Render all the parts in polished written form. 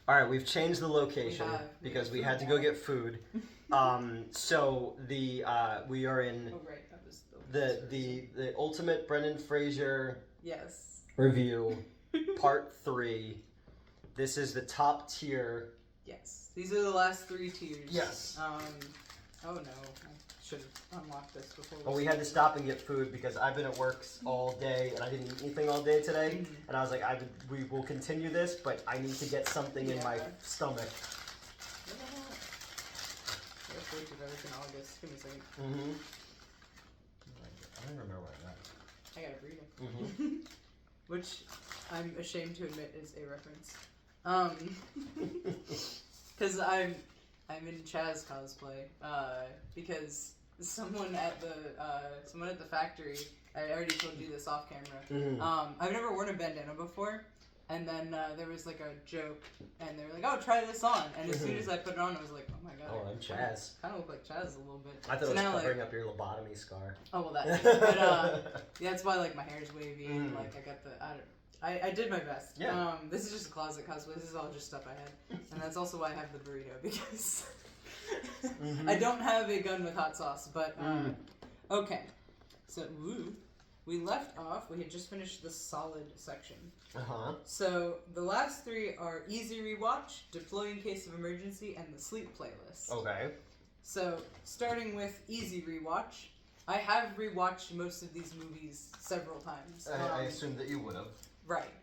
All right, we've changed the location because we had to go get food. So we are in the ultimate Brendan Fraiser review, part 3. This is the top tier. Yes, these are the last 3 tiers. Yes. Oh no, I should have unlocked this before. Well, we had to stop and get food because I've been at work all day and I didn't eat anything all day today. Mm-hmm. And I was like, we will continue this, but I need to get something in my stomach. I was in August. Give me a second. Mm-hmm. I don't remember where I got a burrito. Mm-hmm. Which I'm ashamed to admit is a reference. Because I'm in Chaz cosplay. Because someone at the factory, I already told you this off camera. Mm-hmm. I've never worn a bandana before. And then there was like a joke, and they were like, "Oh, try this on." And as soon as I put it on, I was like, "Oh my god!" Oh, I'm Chaz. Kind of look like Chaz a little bit. I thought it was covering up your lobotomy scar. Oh well, that. But yeah, that's why like my hair's wavy and like I got the I did my best. Yeah. This is just a closet cosplay. This is all just stuff I had, and that's also why I have the burrito because I don't have a gun with hot sauce. But okay, so we left off. We had just finished the solid section. So the last 3 are easy rewatch, deploy in case of emergency, and the sleep playlist. Okay. So starting with easy rewatch, I have rewatched most of these movies several times. I assumed that you would have. Right.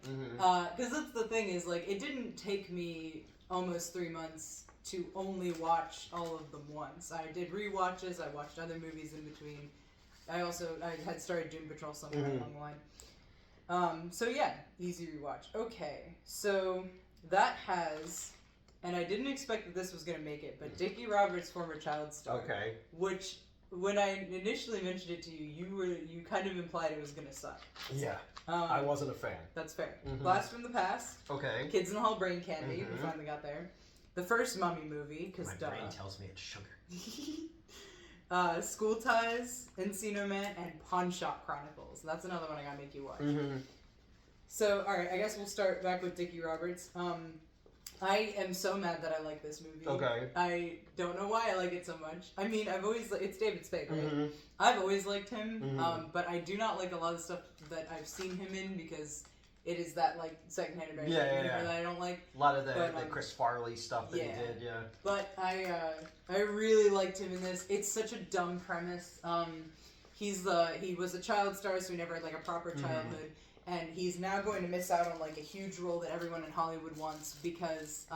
Because that's the thing is like it didn't take me almost 3 months to only watch all of them once. I did rewatches. I watched other movies in between. I had started Doom Patrol somewhere along the line. So yeah, easy rewatch. Okay, so that has, and I didn't expect that this was gonna make it, but Dickie Roberts' former child star. Okay. Which, when I initially mentioned it to you, you kind of implied it was gonna suck. Yeah. I wasn't a fan. That's fair. Blast from the Past. Okay. Kids in the Hall, Brain Candy. We finally got there. The first Mummy movie, because my brain tells me it's sugar. School Ties, Encino Man, and Pawn Shop Chronicles. That's another one I gotta make you watch. So, alright, I guess we'll start back with Dickie Roberts. I am so mad that I like this movie. Okay. I don't know why I like it so much. I mean, it's David Spade, right? I've always liked him, but I do not like a lot of stuff that I've seen him in because it is that, like, secondhand embarrassment that I don't like. A lot of the Chris Farley stuff that he did, But I really liked him in this. It's such a dumb premise. He was a child star, so he never had, like, a proper childhood. And he's now going to miss out on, like, a huge role that everyone in Hollywood wants because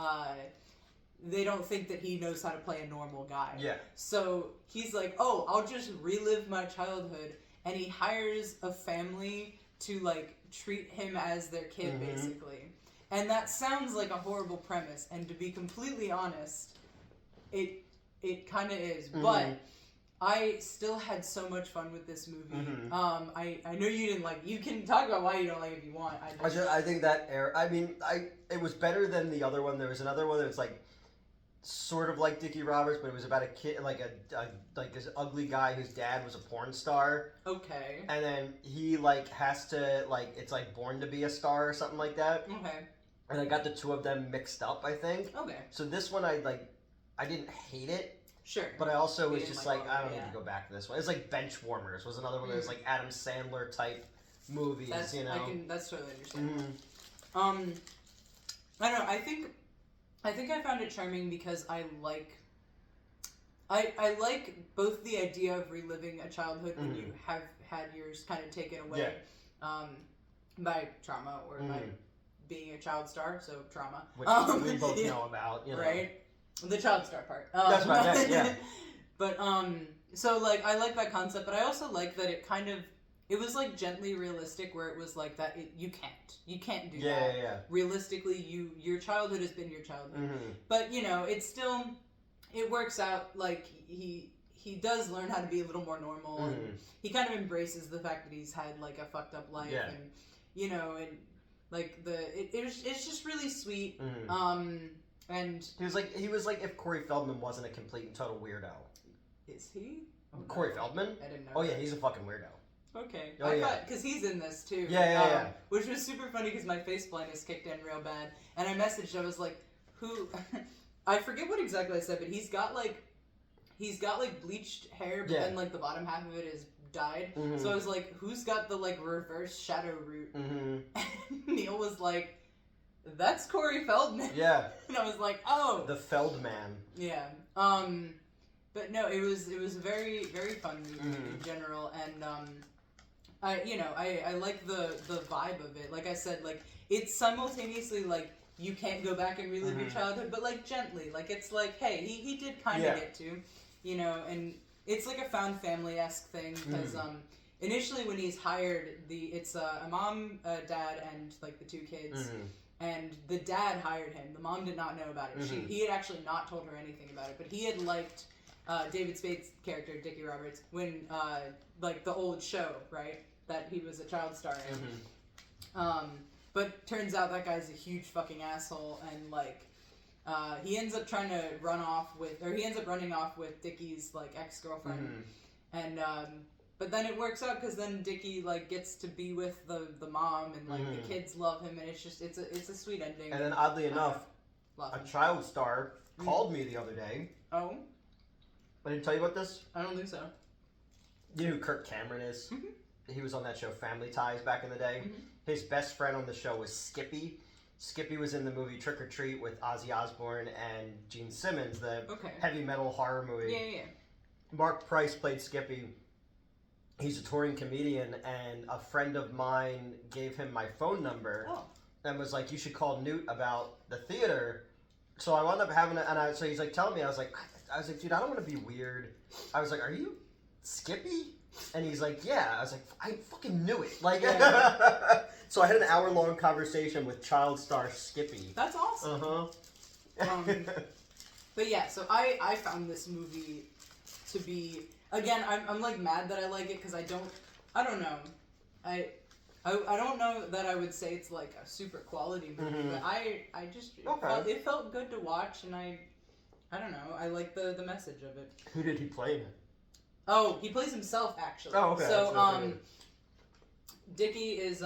they don't think that he knows how to play a normal guy. Yeah. So he's like, oh, I'll just relive my childhood. And he hires a family to, like, treat him as their kid, basically. And that sounds like a horrible premise. And to be completely honest, it kind of is. But I still had so much fun with this movie. I know you didn't like it. You can talk about why you don't like it if you want. I think that it was better than the other one. There was another one that was like sort of like Dickie Roberts, but it was about a kid, like this ugly guy whose dad was a porn star. Okay. And then he like has to like it's like Born to Be a Star or something like that. Okay. And I got the two of them mixed up, I think. Okay. So this one I didn't hate it. Sure. But I also was just like, I don't need to go back to this one. It's like Benchwarmers was another one that was like Adam Sandler type movies, that's totally understandable. I don't know, I think I found it charming because I like both the idea of reliving a childhood when you have had yours kind of taken away by trauma or by being a child star, so trauma. Which we both know about, right? The child star part. That's what I meant, yeah. But, so, like, I like that concept, but I also like that it was, like, gently realistic, where it was, like, that you can't do that. Yeah. Realistically, your childhood has been your childhood. But, you know, it works out, like, he does learn how to be a little more normal, and he kind of embraces the fact that he's had, like, a fucked up life, and, you know, and, like, it's just really sweet, and he was like if Corey Feldman wasn't a complete and total weirdo. Is he? Oh, Corey Feldman? I didn't know. Oh yeah, he's a fucking weirdo. Okay. I thought because he's in this too. Yeah. Which was super funny because my face blindness kicked in real bad, and I messaged. I was like, who I forget what exactly I said, but he's got like bleached hair, but then like the bottom half of it is dyed. Mm-hmm. So I was like, who's got the like reverse shadow root? Mm-hmm. And Neil was like, that's Corey Feldman. Yeah. And I was like, oh, the Feldman. Yeah. But no, it was a very, very fun movie in general, and I like the vibe of it. Like I said, like it's simultaneously like you can't go back and relive your childhood, but like gently, like it's like, hey, he did kind of get to, and it's like a found family-esque thing because initially when he's hired, it's a mom, a dad, and like the two kids. And the dad hired him. The mom did not know about it. He had actually not told her anything about it, but he had liked David Spade's character, Dickie Roberts, when like the old show, right, that he was a child star in. But turns out that guy's a huge fucking asshole, and like he ends up running off with Dickie's like ex-girlfriend, and but then it works out because then Dickie like gets to be with the mom, and like the kids love him, and it's a sweet ending. And then oddly enough, a child star called me the other day. Oh. I didn't tell you about this? I don't think so. You know who Kirk Cameron is? He was on that show Family Ties back in the day. His best friend on the show was Skippy. Skippy was in the movie Trick or Treat with Ozzy Osbourne and Gene Simmons, the heavy metal horror movie. Yeah. Mark Price played Skippy. He's a touring comedian, and a friend of mine gave him my phone number and was like, you should call Newt about the theater. So I wound up having so he's like telling me, I was like, dude, I don't want to be weird. I was like, are you Skippy? And he's like, yeah. I was like, I fucking knew it. Like, so I had an hour-long conversation with child star Skippy. That's awesome. But yeah, so I found this movie to be, again, I'm like mad that I like it because I don't know. I don't know that I would say it's like a super quality movie, but I just it felt good to watch, and I don't know. I like the message of it. Who did he play in it? Oh, he plays himself actually. Oh, okay. So Dickie is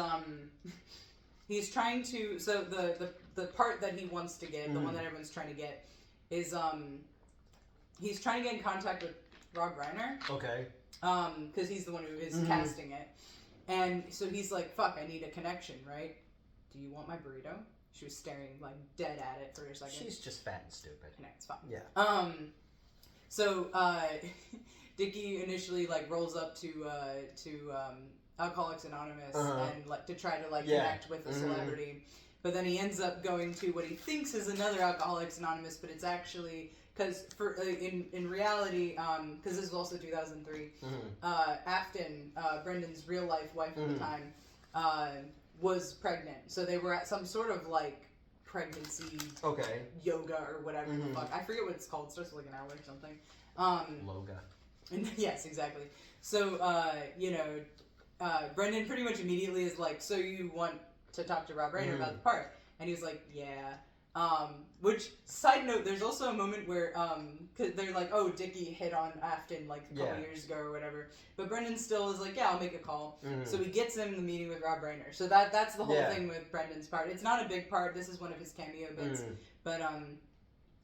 he's trying to, so the part that he wants to get, the one that everyone's trying to get, is he's trying to get in contact with Rob Reiner. Okay. Because he's the one who is casting it. And so he's like, fuck, I need a connection, right? Do you want my burrito? She was staring like dead at it for a second. She's just fat and stupid. I know, it's fine. Yeah. So Dickie initially like rolls up to Alcoholics Anonymous and like to try to like connect with a celebrity, but then he ends up going to what he thinks is another Alcoholics Anonymous, but it's actually because in reality, because this was also 2003, Afton, Brendan's real life wife at the time, was pregnant, so they were at some sort of like pregnancy yoga or whatever the fuck. I forget what it's called. It starts with like an L or something. Loga. Yes, exactly. So, Brendan pretty much immediately is like, so you want to talk to Rob Reiner about the part? And he was like, yeah. Which, side note, there's also a moment where, cause they're like, oh, Dickie hit on Afton like a couple years ago or whatever. But Brendan still is like, yeah, I'll make a call. So he gets him the meeting with Rob Reiner. So that's the whole thing with Brendan's part. It's not a big part. This is one of his cameo bits. But,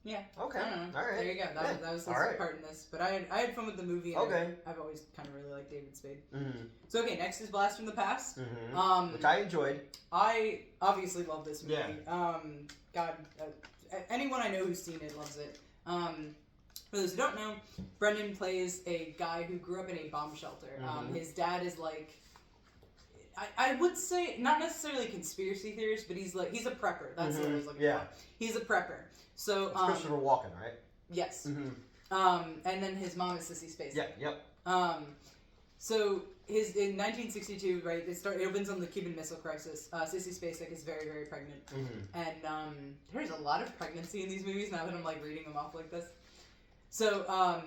yeah. Okay. I don't know. All right. There you go. That was his part in this. But I had fun with the movie. And I've always kind of really liked David Spade. So next is Blast from the Past. Which I enjoyed. I obviously love this movie. God, anyone I know who's seen it loves it. For those who don't know, Brendan plays a guy who grew up in a bomb shelter. His dad is like, I would say not necessarily conspiracy theorist, but he's a prepper. That's what I was looking for. He's a prepper. So it's Christopher Walken, right? Yes. And then his mom is Sissy Spacek. Yeah. Yep. So in 1962, right? It opens on the Cuban Missile Crisis. Sissy Spacek is very, very pregnant, and there's a lot of pregnancy in these movies. Now that I'm like reading them off like this, so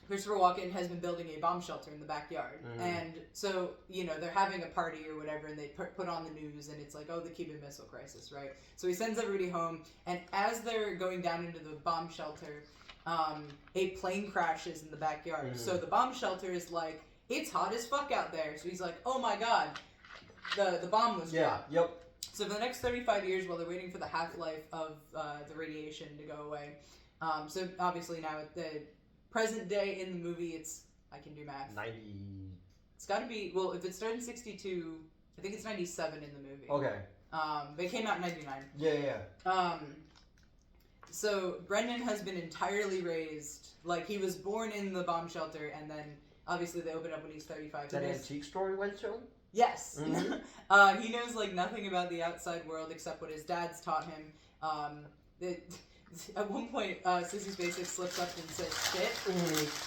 Christopher Walken has been building a bomb shelter in the backyard, and so they're having a party or whatever, and they put on the news, and it's like, oh, the Cuban Missile Crisis, right? So he sends everybody home, and as they're going down into the bomb shelter, a plane crashes in the backyard. So the bomb shelter is like, it's hot as fuck out there. So he's like, oh my god, the bomb was dropped. Yep. So for the next 35 years, while they're waiting for the half-life of the radiation to go away, so obviously now at the present day in the movie, it's, I can do math. 90. It's got to be, well, if it started in 62, I think it's 97 in the movie. Okay. They came out in 99. Yeah. So Brendan has been entirely raised, like he was born in the bomb shelter, and then obviously they open up when he's 35. That antique store we went to? Yes. Mm-hmm. He knows like nothing about the outside world except what his dad's taught him. At one point, Sissy Spacek slips up and says shit,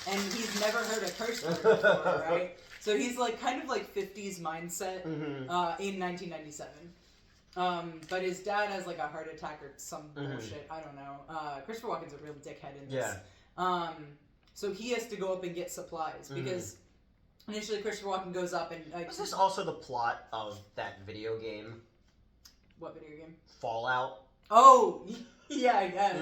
and he's never heard a curse word before, right? So he's like kind of like 50s mindset in 1997. But his dad has like a heart attack or some bullshit. I don't know. Christopher Walken's a real dickhead in this. Yeah. So he has to go up and get supplies because initially Christopher Walken goes up and... Was this also the plot of that video game? What video game? Fallout. Oh, yeah, I guess.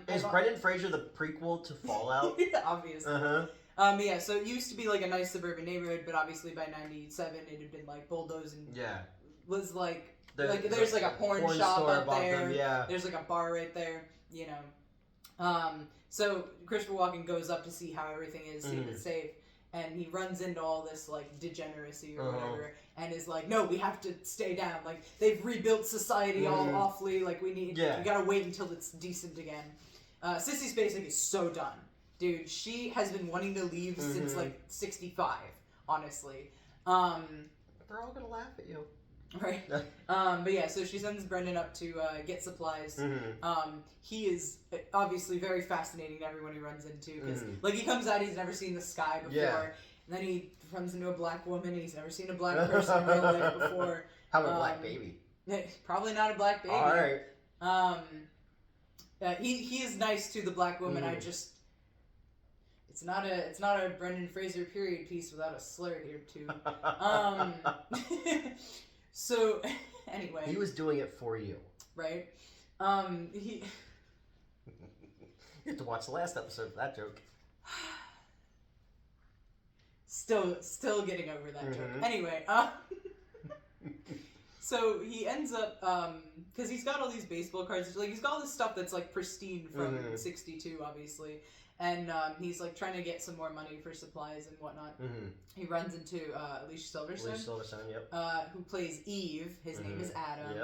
Is Brendan Fraiser the prequel to Fallout? Obviously. Yeah, so it used to be like a nice suburban neighborhood, but obviously by 97 it had been like bulldozed and was like there's like a porn shop up there. There's like a bar right there, you know. So Christopher Walken goes up to see how everything is, see if it's safe, and he runs into all this like degeneracy or whatever, and is like, no, we have to stay down. Like they've rebuilt society all awfully. Like we gotta wait until it's decent again. Sissy Spacek is so done. Dude, she has been wanting to leave since like 65, honestly. They're all gonna laugh at you. Right. But yeah, so she sends Brendan up to get supplies. He is obviously very fascinating to everyone he runs into because like he comes out, he's never seen the sky before. And then he runs into a black woman, he's never seen a black person in real life before. How about a black baby? Probably not a black baby. Alright. He is nice to the black woman. I just... It's not a Brendan Fraser period piece without a slur here too. So anyway, he was doing it for you, right? You have to watch the last episode for that joke. Still getting over that joke. Anyway, so he ends up because he's got all these baseball cards, like he's got all this stuff that's like pristine from '62, obviously. And he's like trying to get some more money for supplies and whatnot. He runs into Alicia Silverstone. Who plays Eve. His name is Adam.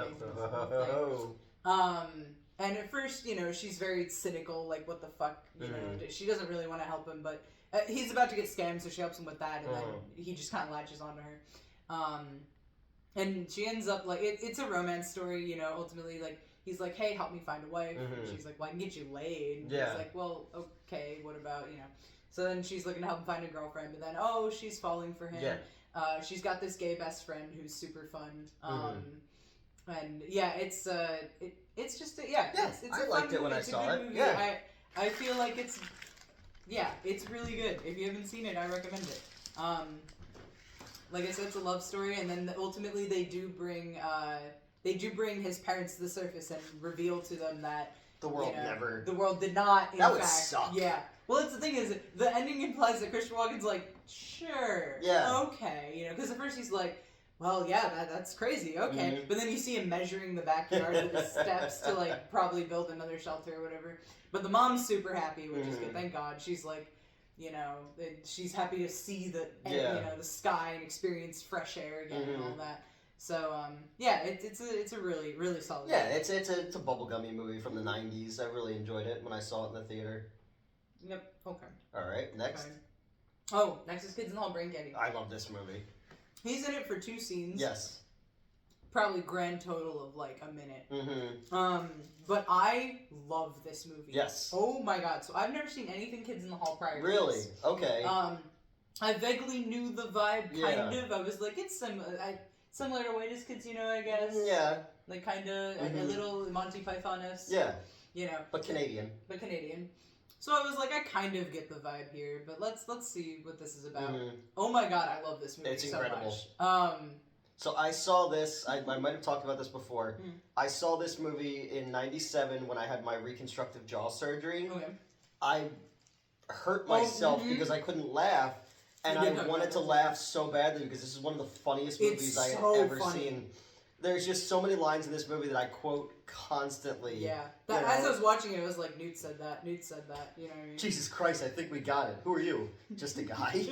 And at first, you know, she's very cynical, like what the fuck, you know. She doesn't really want to help him, but he's about to get scammed, so she helps him with that, and then he just kind of latches onto her. And she ends up like it's a romance story, you know. Ultimately, like. He's like, hey, help me find a wife. And she's like, well, I can get you laid. And he's like, well, okay, what about, you know. So then she's looking to help him find a girlfriend. But then, she's falling for him. She's got this gay best friend who's super fun. And yeah, it's just, it's I liked it when I saw it. Movie. I feel like it's really good. If you haven't seen it, I recommend it. Like I said, it's a love story. And then ultimately they do bring his parents to the surface and reveal to them that the world never. The world did not. That would suck. Yeah. Well, it's the thing is, the ending implies that Christopher Walken's like, sure, okay, you know, because at first he's like, well, yeah, that's crazy, okay, but then you see him measuring the backyard with his steps to like probably build another shelter or whatever. But the mom's super happy, which is good. Thank God. She's like, you know, she's happy to see the you know, the sky and experience fresh air again and all that. So it's a really, really solid movie. It's a bubblegummy movie from the 90s. I really enjoyed it when I saw it in the theater. Yep. Okay. All right. Next. Okay. Oh, next is Kids in the Hall, Brain Candy. I love this movie. He's in it for 2 scenes. Yes. Probably grand total of like a minute. But I love this movie. Yes. Oh my god! So I've never seen anything Kids in the Hall prior. Really? To this. Okay. I vaguely knew the vibe, kind of. I was like, it's similar to Whitest Kids, you know, I guess. Yeah. Like, kind of a little Monty Python-esque. Yeah. You know. But Canadian. So I was like, I kind of get the vibe here, but let's see what this is about. Oh my god, I love this movie so incredible. Much. So I saw this, I might have talked about this before. I saw this movie in '97 when I had my reconstructive jaw surgery. Okay. I hurt myself because I couldn't laugh. And I wanted to laugh so badly because this is one of the funniest movies I had ever seen. There's just so many lines in this movie that I quote constantly. Yeah. As I was watching it, I was like, Newt said that. You know what I mean? Jesus Christ, I think we got it. Who are you? Just a guy?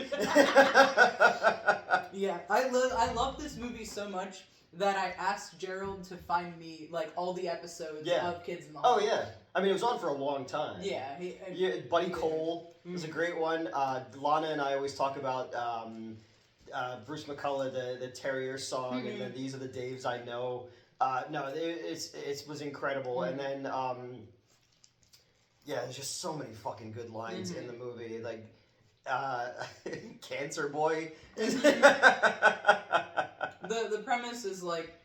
Yeah. I love this movie so much that I asked Gerald to find me, like, all the episodes of Kids in the Hall. Oh, yeah. I mean, it was on for a long time. Yeah. Buddy Cole was a great one. Lana and I always talk about Bruce McCullough, the Terrier song, and then These Are the Daves I Know. No, it was incredible. And then, there's just so many fucking good lines in the movie. Like, Cancer Boy. The premise is like,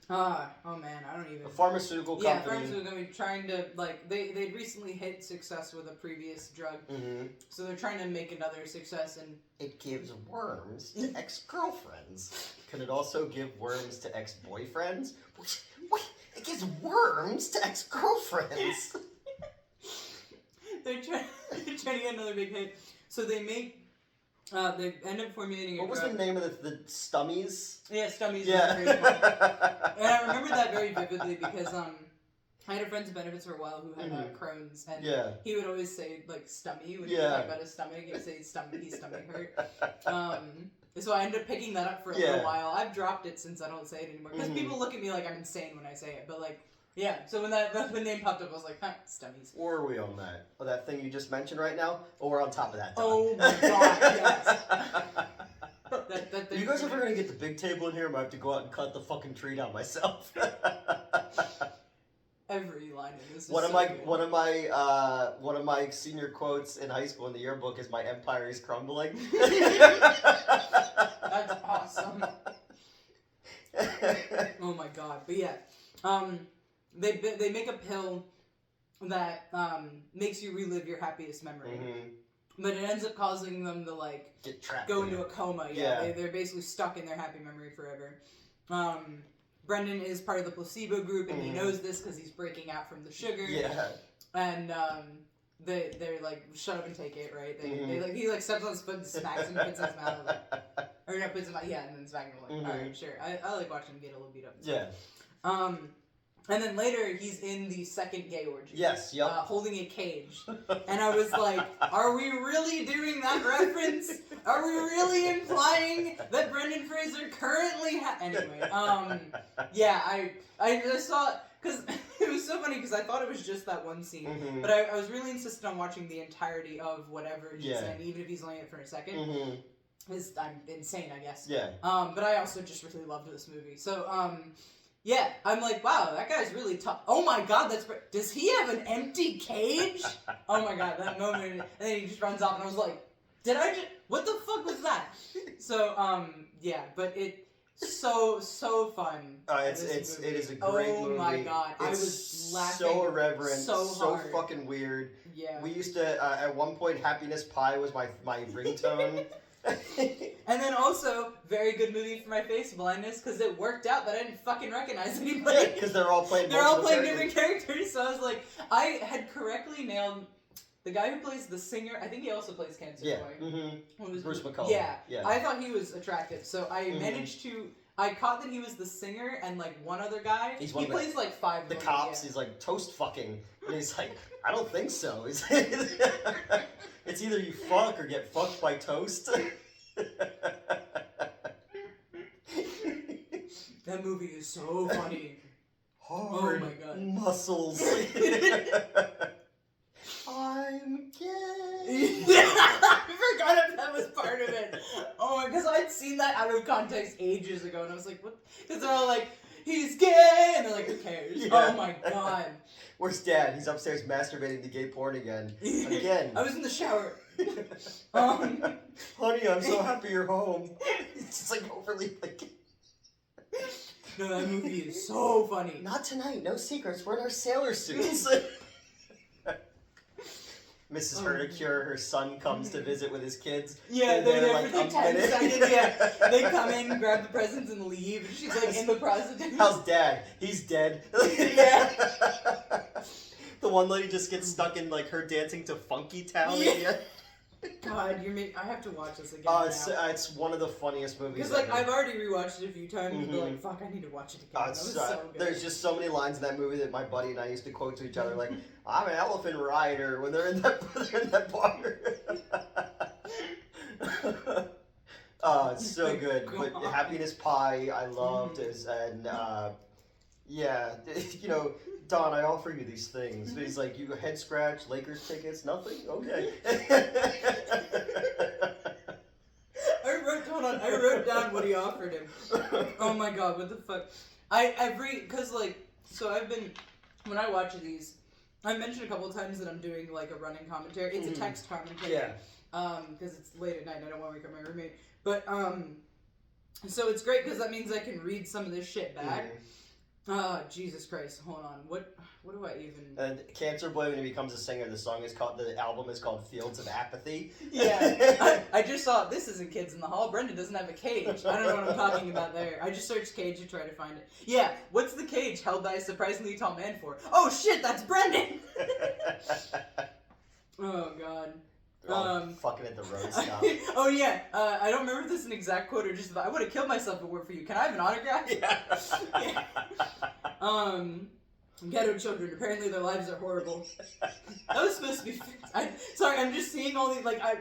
oh man, I don't even. A pharmaceutical company. Yeah, pharmaceutical company trying to, like, they'd recently hit success with a previous drug, so they're trying to make another success, and it gives worms to ex-girlfriends. Can it also give worms to ex-boyfriends? What? It gives worms to ex-girlfriends. They're trying to get another big hit, so they make. They end up formulating a What was drug. the name of the Stummies? Yeah, Stummies. Yeah. Was and I remember that very vividly because I had a friend of benefits for a while who had Crohn's, and he would always say, like, stummy when he was talking about his stomach. He'd say his stomach hurt. So I ended up picking that up for a little while. I've dropped it since I don't say it anymore because people look at me like I'm insane when I say it, but like. Yeah, so when the name popped up, I was like, stummies. Or are we on that? Oh, that thing you just mentioned right now? Or we're on top of that, Don? Oh my god, yes. You guys ever gonna get the big table in here? I might have to go out and cut the fucking tree down myself. Every line in this is one of my senior quotes in high school in the yearbook is "My empire is crumbling." That's awesome. Oh my god, but yeah, They make a pill that makes you relive your happiest memory, but it ends up causing them to like get trapped, go into a coma. Yeah, they're basically stuck in their happy memory forever. Brendan is part of the placebo group, and he knows this because he's breaking out from the sugar. Yeah, and they're like, shut up and take it, right? He steps on his foot and smacks him, puts in his mouth, or no, puts in his mouth, and then smacks him. Like, all right, sure. I like watching him get a little beat up. Yeah. And then later, he's in the second gay orgy. Yes, yep. Holding a cage. And I was like, are we really doing that reference? Are we really implying that Brendan Fraser currently Anyway, I just saw... Because it was so funny, because I thought it was just that one scene. But I was really insistent on watching the entirety of whatever he's in, even if he's only in it for a second. Because I'm insane, I guess. Yeah. But I also just really loved this movie. So, yeah, I'm like, wow, that guy's really tough. Oh my god, does he have an empty cage? Oh my god, that moment, and then he just runs off, and I was like, what the fuck was that? So, yeah, but it's so fun. It is a great movie. Oh my god, I was laughing so irreverent, so hard. So fucking weird. Yeah. We used to, at one point, Happiness Pie was my ringtone. And then also, very good movie for my face blindness, because it worked out that I didn't fucking recognize anybody. Yeah, because they're all playing different characters, so I was like, I had correctly nailed the guy who plays the singer. I think he also plays Cancer Boy. Bruce McCullough. Yeah, I thought he was attractive, so I managed to... I caught that he was the singer and, like, one other guy. He plays, like, 5 The cops, he's like, toast fucking. And he's like, I don't think so. It's either you fuck or get fucked by toast. That movie is so funny. Hard muscles. I'm gay. I forgot if that was part of it. Oh my, because I'd seen that out of context ages ago, and I was like, what? Because they're all like, he's gay, and they're like, who cares? Yeah. Oh my god. Where's Dad? He's upstairs masturbating to gay porn again. Again. I was in the shower. Honey, I'm so happy you're home. It's just like overly like. No, that movie is so funny. Not tonight. No secrets. We're in our sailor suits. Mrs. Herdecure, her son comes to visit with his kids. Yeah, they're like, for 10 seconds. Yeah, they come in, grab the presents, and leave. And she's like in the prostitute. How's Dad? He's dead. Yeah. The one lady just gets stuck in like her dancing to Funky Town. Yeah. God, I have to watch this again. It's one of the funniest movies. Because I've already rewatched it a few times, but like, fuck, I need to watch it again. That was so good. There's just so many lines in that movie that my buddy and I used to quote to each other, like, "I'm an elephant rider" when they're in that bar. Oh, it's so good. But Happiness Pie, I loved, yeah, Don, I offer you these things. But he's like, you head scratch, Lakers tickets, nothing? Okay. I wrote down what he offered him. Oh my god, what the fuck? When I watch these, I mentioned a couple of times that I'm doing like a running commentary. It's a text commentary. Yeah. Because it's late at night and I don't want to wake up my roommate. But, so it's great because that means I can read some of this shit back. Jesus Christ, hold on. What do I even... Cancer Boy, when he becomes a singer, the album is called Fields of Apathy. Yeah. I just saw, this isn't Kids in the Hall. Brendan doesn't have a cage. I don't know what I'm talking about there. I just searched cage to try to find it. Yeah, what's the cage held by a surprisingly tall man for? Oh shit, that's Brendan! Oh god. Fucking at the road stop. Oh yeah, I don't remember if this is an exact quote or just I would have killed myself if it weren't for you. Can I have an autograph? Yeah. Ghetto children. Apparently their lives are horrible. That was supposed to be. Sorry, I'm just seeing all these I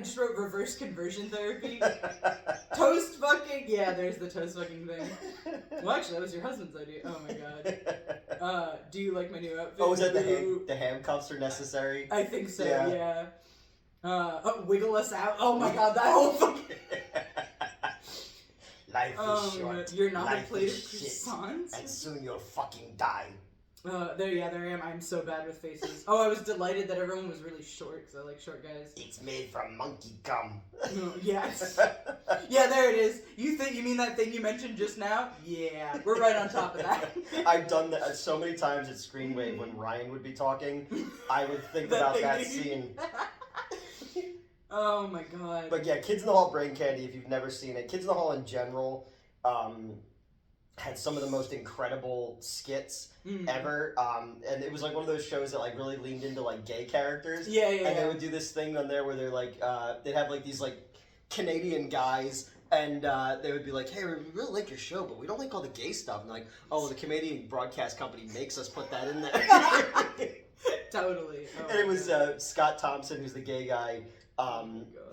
just wrote reverse conversion therapy. Toast fucking. Yeah, there's the toast fucking thing. Well, actually, that was your husband's idea. Oh my god. Do you like my new outfit? Oh, was that the handcuffs are necessary? I think so. Yeah. Wiggle us out. Oh my god, that whole fucking. Life is short. You're not a plate of croissants? And soon you'll fucking die. There I am. I'm so bad with faces. Oh, I was delighted that everyone was really short, because I like short guys. It's made from monkey cum. Yes. Yeah, there it is. You mean that thing you mentioned just now? Yeah, we're right on top of that. I've done that so many times at Screenwave when Ryan would be talking. I would think about that scene. Oh my god. But yeah, Kids in the Hall Brain Candy, if you've never seen it. Kids in the Hall in general had some of the most incredible skits ever. And it was like one of those shows that like really leaned into like gay characters. Yeah. And they would do this thing on there where they're like, they'd have like these like Canadian guys and they would be like, hey, we really like your show, but we don't like all the gay stuff. And like, oh, well, the Canadian broadcast company makes us put that in there. Totally. Oh, and it was Scott Thompson, who's the gay guy.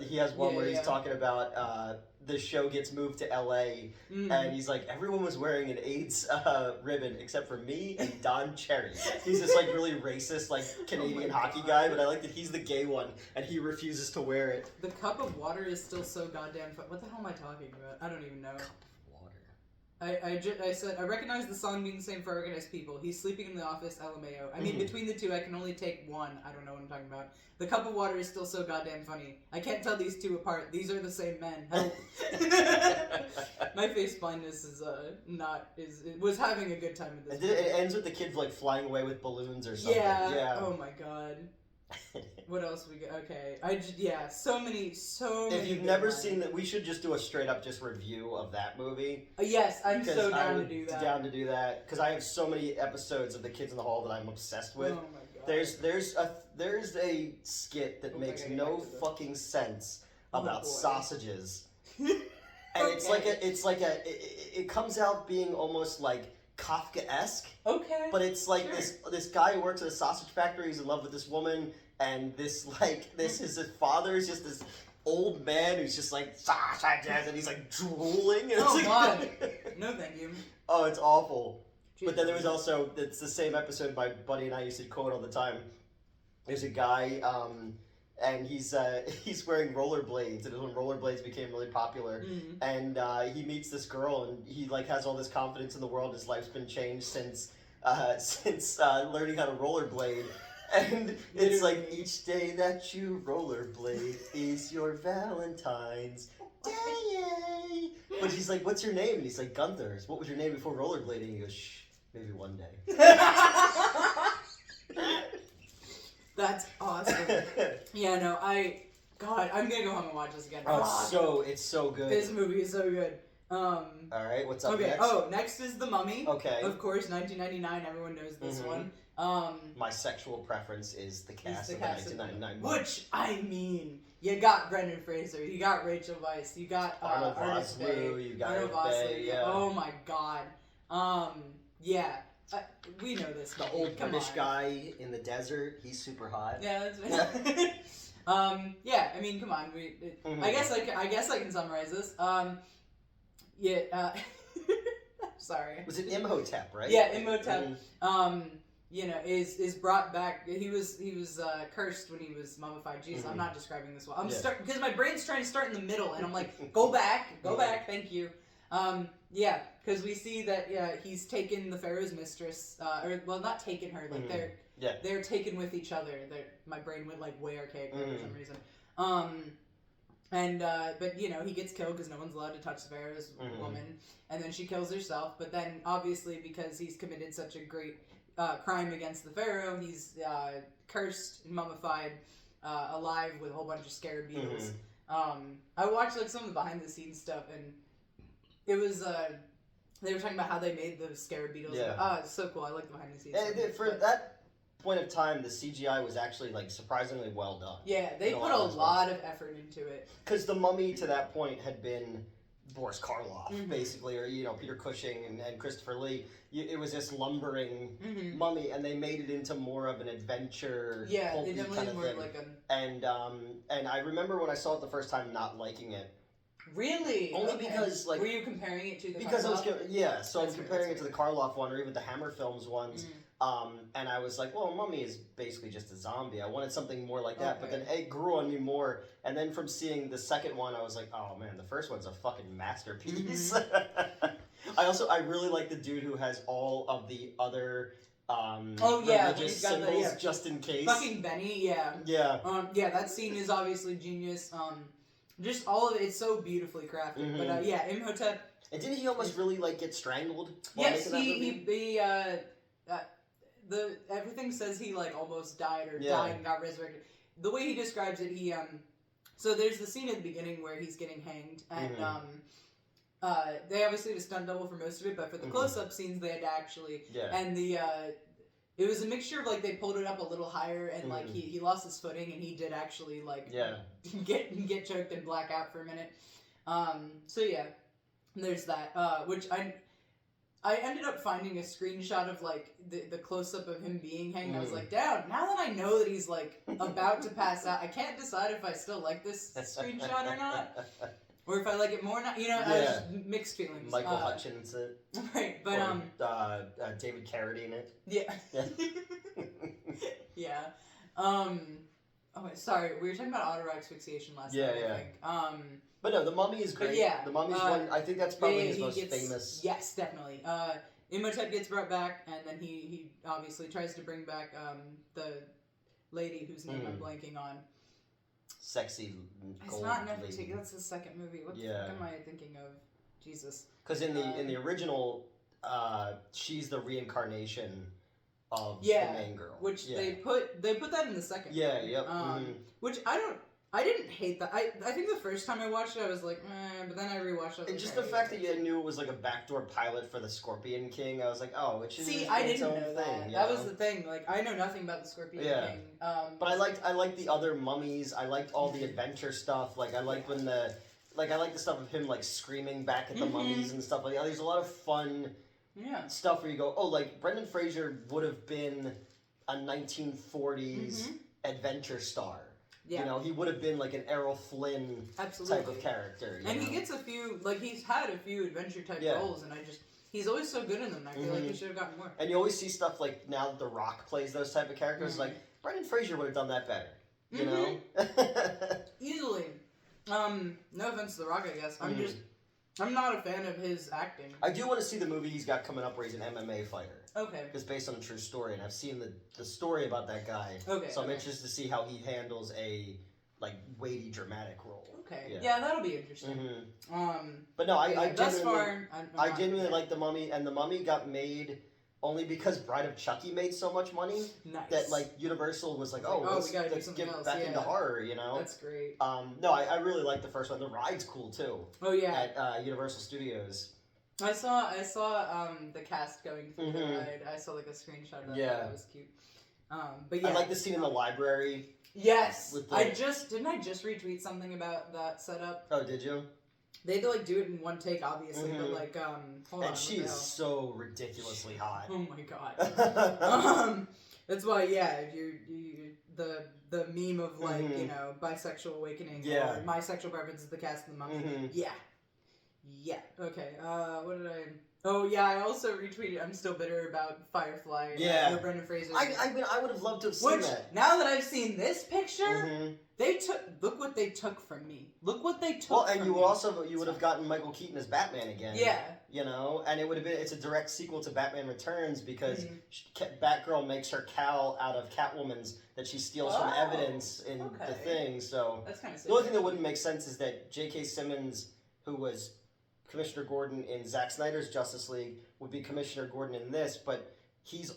He has one where he's talking about the show gets moved to LA, and he's like, everyone was wearing an AIDS ribbon except for me and Don Cherry. He's this like really racist like Canadian hockey guy, but I like that he's the gay one and he refuses to wear it. The cup of water is still so goddamn fun. What the hell am I talking about? I don't even know. Cup of water. I said, I recognize the song being the same for Organized People. He's sleeping in the office, LMAO. I mean, between the two, I can only take one. I don't know what I'm talking about. The cup of water is still so goddamn funny. I can't tell these two apart. These are the same men. Help. My face blindness was having a good time with this. It ends with the kids like flying away with balloons or something. Yeah. Oh my god. What else we got? Okay. So many. If you've never seen that, we should just do a straight up just review of that movie. Yes, I'm so down to do that. Down to do that because I have so many episodes of the Kids in the Hall that I'm obsessed with. Oh my god. There's a skit that makes no fucking sense about sausages, and it comes out being almost like Kafka-esque. Okay. But it's like this guy who works at a sausage factory. He's in love with this woman, and this is his father is just this old man who's just like sausages, and he's like drooling. And oh god. No, thank you. Oh, it's awful. Jeez. But then there was also it's the same episode my buddy and I used to quote all the time. There's a guy, and he's wearing rollerblades. It was when rollerblades became really popular, and he meets this girl, and he like has all this confidence in the world. His life's been changed since learning how to rollerblade, and it's like each day that you rollerblade is your Valentine's Day. But he's like, "What's your name?" And he's like, "Gunther." What was your name before rollerblading? He goes, "Shh, maybe one day." That's awesome. Yeah, no, I'm gonna go home and watch this again. Oh, it's so good. This movie is so good. All right, what's up next? Oh, next is The Mummy. Okay. Of course, 1999. Everyone knows this one. My sexual preference is the cast of the 1999 movie. Which, I mean, you got Brendan Fraser, you got Rachel Weisz, you got Arnold Vosloo, you got Arnold Vosloo, yeah. Oh my god. Yeah. We know this. The old British guy in the desert, he's super hot. Yeah, that's yeah, I mean, come on. I guess I can summarize this. Sorry. Was it Imhotep, right? Yeah, Imhotep. You know, is brought back. He was cursed when he was mummified. Jesus, I'm not describing this well. Because my brain's trying to start in the middle, and I'm like, go back, thank you. Yeah, because we see that he's taken the Pharaoh's mistress, or well, not taken her. Like they're taken with each other. My brain went like way archaic for some reason. But you know, he gets killed because no one's allowed to touch the Pharaoh's woman, and then she kills herself. But then, obviously, because he's committed such a great crime against the Pharaoh, he's cursed, mummified, alive with a whole bunch of scarab beetles. I watched like some of the behind the scenes stuff, and it was they were talking about how they made the scarab beetles. Yeah. It's so cool. I like the behind the scenes stuff. For that point of time, the CGI was actually like surprisingly well done. Yeah, they put a lot of effort into it. Because the Mummy to that point had been Boris Karloff, basically, or Peter Cushing and Christopher Lee. It was this lumbering mummy, and they made it into more of an adventure. Yeah, they definitely more like a. And I remember when I saw it the first time, not liking it. Really? Only because like. Were you comparing it to the? Because Karloff? So I'm comparing it to the Karloff one, or even the Hammer Films ones. And I was like, well, Mummy is basically just a zombie. I wanted something more like that. But then it grew on me more. And then from seeing the second one, I was like, oh man, the first one's a fucking masterpiece. I really like the dude who has all of the other religious symbols just in case. Fucking Benny, yeah. Yeah. That scene is obviously genius. Just all of it's so beautifully crafted. But Imhotep. And didn't he almost really like get strangled? Yes, everything says he like almost died or died and got resurrected. The way he describes it, so there's the scene at the beginning where he's getting hanged, and they obviously had a stunt double for most of it, but for the close-up scenes they had to actually and it was a mixture of like they pulled it up a little higher and like he lost his footing and he did actually like get choked and black out for a minute. So yeah, there's that which I ended up finding a screenshot of like the close up of him being hanged. I was like, damn, now that I know that he's like about to pass out, I can't decide if I still like this screenshot or not. Or if I like it more or not. You know, I was just mixed feelings. Michael Hutchinson. Right, but David Carradine it. Yeah. Yeah. Oh wait, sorry, we were talking about auto asphyxiation last night, I think. But no, the Mummy is great. The Mummy's one. I think that's probably his most famous. Yes, definitely. Imhotep gets brought back, and then he obviously tries to bring back the lady whose name I'm blanking on. Sexy gold. It's not Nefertiti. That's the second movie. What the fuck am I thinking of? Jesus. Because in the original, she's the reincarnation of the main girl. Which they put that in the second. Yeah. Yep. Which I didn't hate that. I think the first time I watched it, I was like, but then I rewatched it. And just the fact that you knew it was like a backdoor pilot for the Scorpion King, I was like, oh, it should be its own thing. See, I didn't know that. That was the thing. Like, I know nothing about the Scorpion King. But I liked the other mummies. I liked all the adventure stuff. Like, I liked when I like the stuff of him like screaming back at the mummies and stuff like that. There's a lot of fun stuff where you go, oh, like Brendan Fraser would have been a 1940s adventure star. Yeah. You know, he would have been like an Errol Flynn type of character. And he gets a few, like he's had a few adventure type roles, and he's always so good in them. I feel like he should have gotten more. And you always see stuff like now that The Rock plays those type of characters, like Brendan Fraser would have done that better. You know? Easily. No offense to The Rock, I guess. I'm not a fan of his acting. I do want to see the movie he's got coming up where he's an MMA fighter. Okay. It's based on a true story, and I've seen the story about that guy. Okay. So I'm interested to see how he handles a like weighty, dramatic role. Okay. Yeah, that'll be interesting. But no, I genuinely like The Mummy, and The Mummy got made only because Bride of Chucky made so much money that like Universal was like, let's get back into horror, you know? That's great. No, I really like the first one. The ride's cool too. Oh yeah. At Universal Studios. I saw the cast going through the ride. I saw like a screenshot of that. Yeah. That was cute. But yeah. I like the scene in the library. Yes. I just retweet something about that setup. Oh, did you? They had to like do it in one take, obviously, but like hold on. And she is so ridiculously hot. Oh my god. That's why if you the meme of like you know bisexual awakening or my sexual preference is the cast of the Mummy. Yeah. Okay. What did I? Oh yeah, I also retweeted. I'm still bitter about Firefly. Yeah. Brendan Fraiser. I mean, I would have loved to have seen that. Now that I've seen this picture, look what they took from me. Look what they took. Well, and you would have gotten Michael Keaton as Batman again. Yeah. You know, and it's a direct sequel to Batman Returns because Batgirl makes her cowl out of Catwoman's that she steals from evidence in the thing. So that's kind of the only thing that wouldn't make sense is that J.K. Simmons, who was Commissioner Gordon in Zack Snyder's Justice League, would be Commissioner Gordon in this, but he's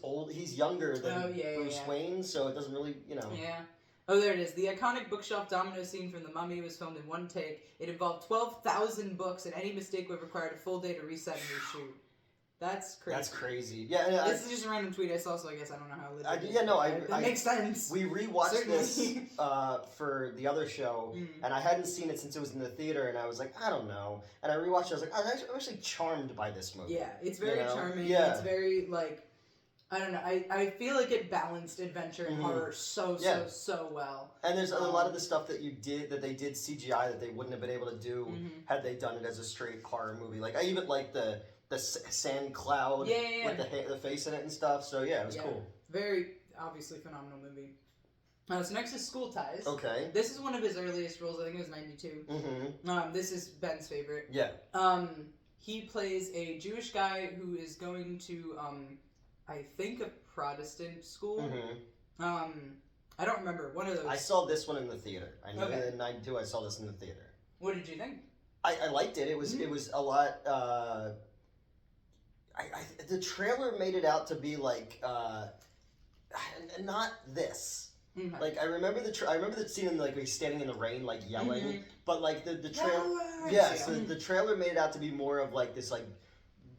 younger than Bruce Wayne, so it doesn't really, you know. Yeah. Oh, there it is. The iconic bookshelf domino scene from The Mummy was filmed in one take. It involved 12,000 books, and any mistake would have required a full day to reset and reshoot. That's crazy. That's crazy. Yeah. This is just a random tweet I saw, so I guess I don't know how it is. That makes sense. We rewatched this for the other show, and I hadn't seen it since it was in the theater, and I was like, I don't know. And I rewatched it, I was like, I'm actually charmed by this movie. Yeah, it's very charming. Yeah. It's very, like, I don't know. I feel like it balanced adventure and horror so well. And there's a lot of the stuff that they did CGI that they wouldn't have been able to do had they done it as a straight horror movie. Like, I even like the sand cloud with the face in it and stuff. So yeah, it was cool. Very obviously phenomenal movie. So next is School Ties. Okay. This is one of his earliest roles. I think it was 92. This is Ben's favorite. Yeah. He plays a Jewish guy who is going to I think a Protestant school. I don't remember. One of those. I saw this one in the theater. I know that in 92 I saw this in the theater. What did you think? I liked it. It was a lot. The trailer made it out to be like not this. Like I remember the scene in like he's standing in the rain like yelling, but like the trailer. So the trailer made it out to be more of like this like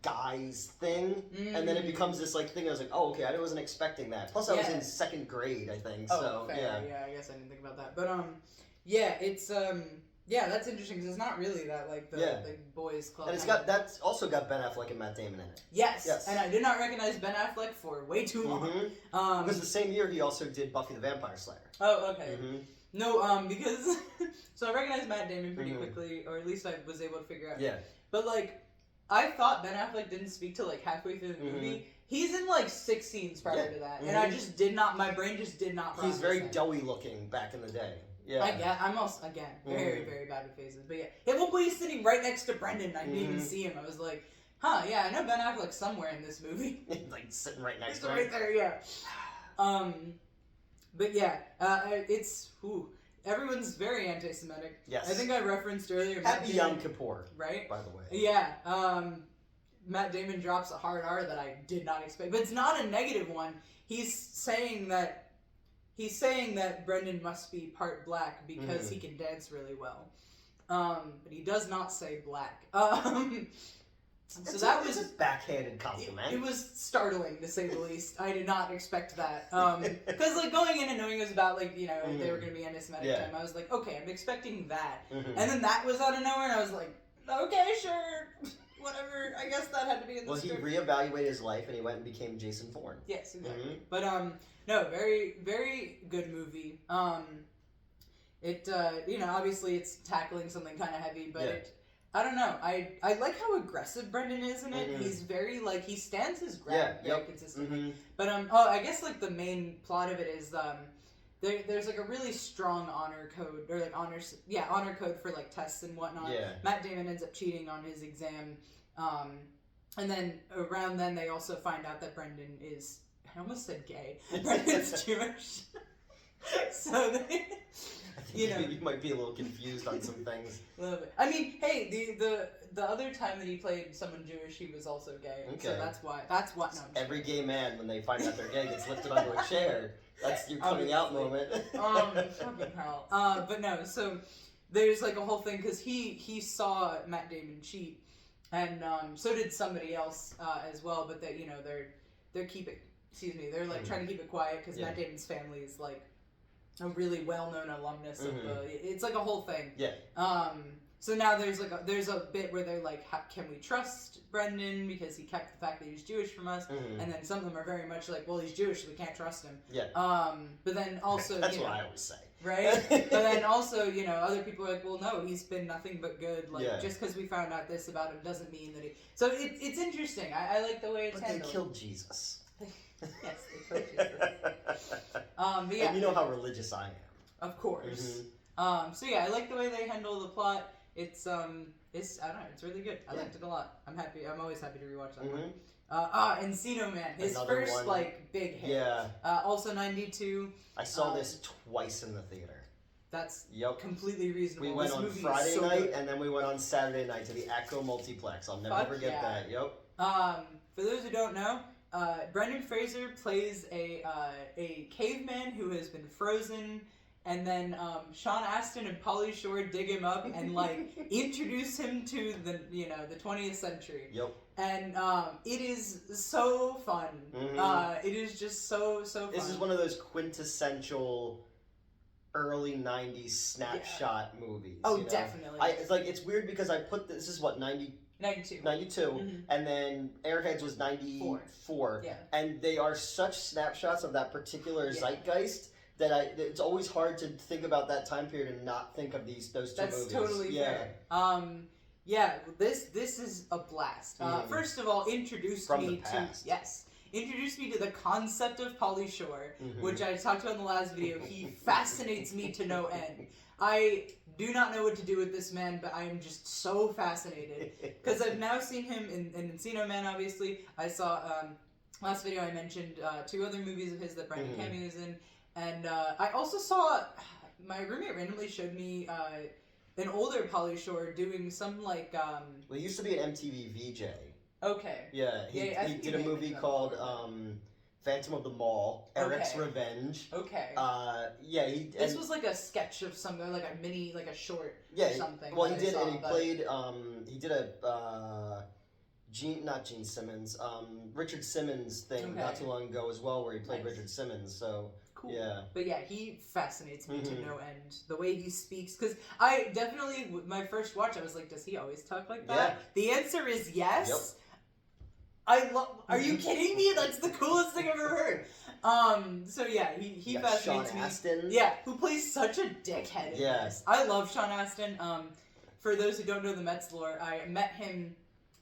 guys thing, and then it becomes this like thing. I was like, oh okay, I wasn't expecting that. Plus I was in second grade, I think. Oh, so fair. Yeah, I guess I didn't think about that. But it's that's interesting because it's not really that like the boys club. And that's also got Ben Affleck and Matt Damon in it. Yes. And I did not recognize Ben Affleck for way too long. Because the same year he also did Buffy the Vampire Slayer. Oh, okay. No, because so I recognized Matt Damon pretty quickly, or at least I was able to figure out. Yeah. But like, I thought Ben Affleck didn't speak till like halfway through the movie. He's in like 6 scenes prior to that, and I just did not. My brain just did not. He's very doughy looking back in the day. Yeah. I'm also very very bad with faces, but well, he's sitting right next to Brendan. I didn't even see him. I was like, I know Ben Affleck somewhere in this movie. Like sitting right next to him. Right there, yeah. But it's everyone's very anti-Semitic. Yes. I think I referenced earlier. Happy Yom Kippur. Right. By the way. Yeah. Matt Damon drops a hard R that I did not expect, but it's not a negative one. He's saying that Brendan must be part black because he can dance really well. But he does not say black. So that was a backhanded compliment. It was startling to say the least. I did not expect that. Because like going in and knowing it was about like, you know, they were going to be anti-Semitic time, I was like, okay, I'm expecting that. And then that was out of nowhere and I was like, okay, sure. Whatever. I guess that had to be in the script. He reevaluated his life and he went and became Jason Bourne. Yes, exactly. But no, very very good movie. It obviously it's tackling something kind of heavy, but I don't know. I like how aggressive Brendan is in it. He's very like he stands his ground very consistently. But I guess like the main plot of it is there's like a really strong honor code or like honor code for like tests and whatnot. Yeah. Matt Damon ends up cheating on his exam, and then around then they also find out that Brendan is, I almost said gay. Brendan's Jewish. So they, you might be a little confused on some things. A little bit. I mean, hey, the other time that he played someone Jewish, he was also gay. Okay. So that's why. That's what. No, every gay man, when they find out they're gay, gets lifted onto a chair. That's your coming out moment. Fucking hell. But no. So there's like a whole thing because he saw Matt Damon cheat, and so did somebody else as well. But that they're keeping. Excuse me. They're like trying to keep it quiet because Matt Damon's family is like a really well-known alumnus of the. It's like a whole thing. Yeah. So now there's a bit where they're like, can we trust Brendan because he kept the fact that he's Jewish from us? And then some of them are very much like, well, he's Jewish, so we can't trust him. Yeah. But then also that's what I always say. Right. But then also other people are like, well, no, he's been nothing but good. Like just because we found out this about him doesn't mean that he. So it's interesting. I like the way it's handled. But they killed Jesus. Yes, they killed Jesus. But yeah. And you know how religious I am. Of course. So yeah, I like the way they handle the plot. It's I don't know, it's really good. I liked it a lot. I'm always happy to rewatch that one. Encino Man, his Another first one. like big hit. Yeah. Also 92. I saw this twice in the theater. That's completely reasonable. We went on Friday night and then we went on Saturday night to the Echo Multiplex. I'll never forget that. Yep. For those who don't know, Brendan Fraser plays a caveman who has been frozen. And then Sean Astin and Pauly Shore dig him up and like introduce him to the the 20th century. Yep. And it is so fun. It is just so fun. This is one of those quintessential early 90s snapshot movies. Oh, definitely. It's weird because I put this is what 92, and then Airheads was 94. Yeah. And they are such snapshots of that particular zeitgeist. It's always hard to think about that time period and not think of those two movies. That's totally fair. This is a blast. First of all, introduced me to the concept of Pauly Shore, which I talked about in the last video. He fascinates me to no end. I do not know what to do with this man, but I am just so fascinated because I've now seen him in Encino Man. Obviously, I saw last video I mentioned 2 other movies of his that Brendan cameos in. And I also saw, my roommate randomly showed me an older Pauly Shore doing some like... Well, he used to be an MTV VJ. Okay. Yeah, he did a movie called Phantom of the Mall, Eric's Revenge. Okay. This was like a sketch of something, like a mini, like a short or something. Well, he did, and he played, he did a... not Gene Simmons, Richard Simmons thing not too long ago as well, where he played Richard Simmons, so... Cool. Yeah. But yeah, he fascinates me to no end. The way he speaks, because I definitely, my first watch, I was like, does he always talk like that? Yeah. The answer is yes. Yep. Are you kidding me? That's the coolest thing I've ever heard. So yeah, he fascinates Sean me. Astin. Yeah, who plays such a dickhead in this. I love Sean Astin. For those who don't know the Mets lore, I met him.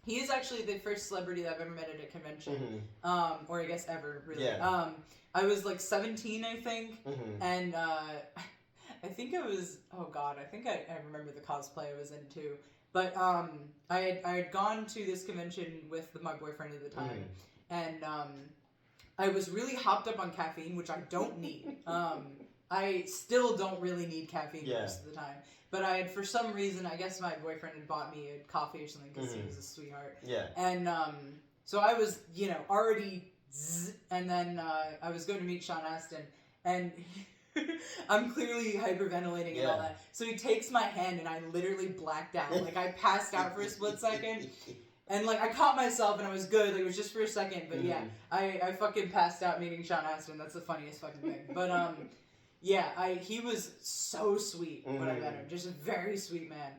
He is actually the first celebrity that I've ever met at a convention, or I guess ever, really. Yeah. I was like 17, I think, and I think it was, oh god, I think I remember the cosplay I was in too. But I had gone to this convention with my boyfriend at the time, and I was really hopped up on caffeine, which I don't need. I still don't really need caffeine most of the time. But I had, for some reason, I guess my boyfriend had bought me a coffee or something because he was a sweetheart. Yeah. And so I was, already... And then I was going to meet Sean Astin, and I'm clearly hyperventilating and all that. So he takes my hand, and I literally blacked out. Like, I passed out for a split second, and, like, I caught myself, and I was good. Like, it was just for a second, but yeah, I fucking passed out meeting Sean Astin. That's the funniest fucking thing. But, he was so sweet when I met him. Just a very sweet man.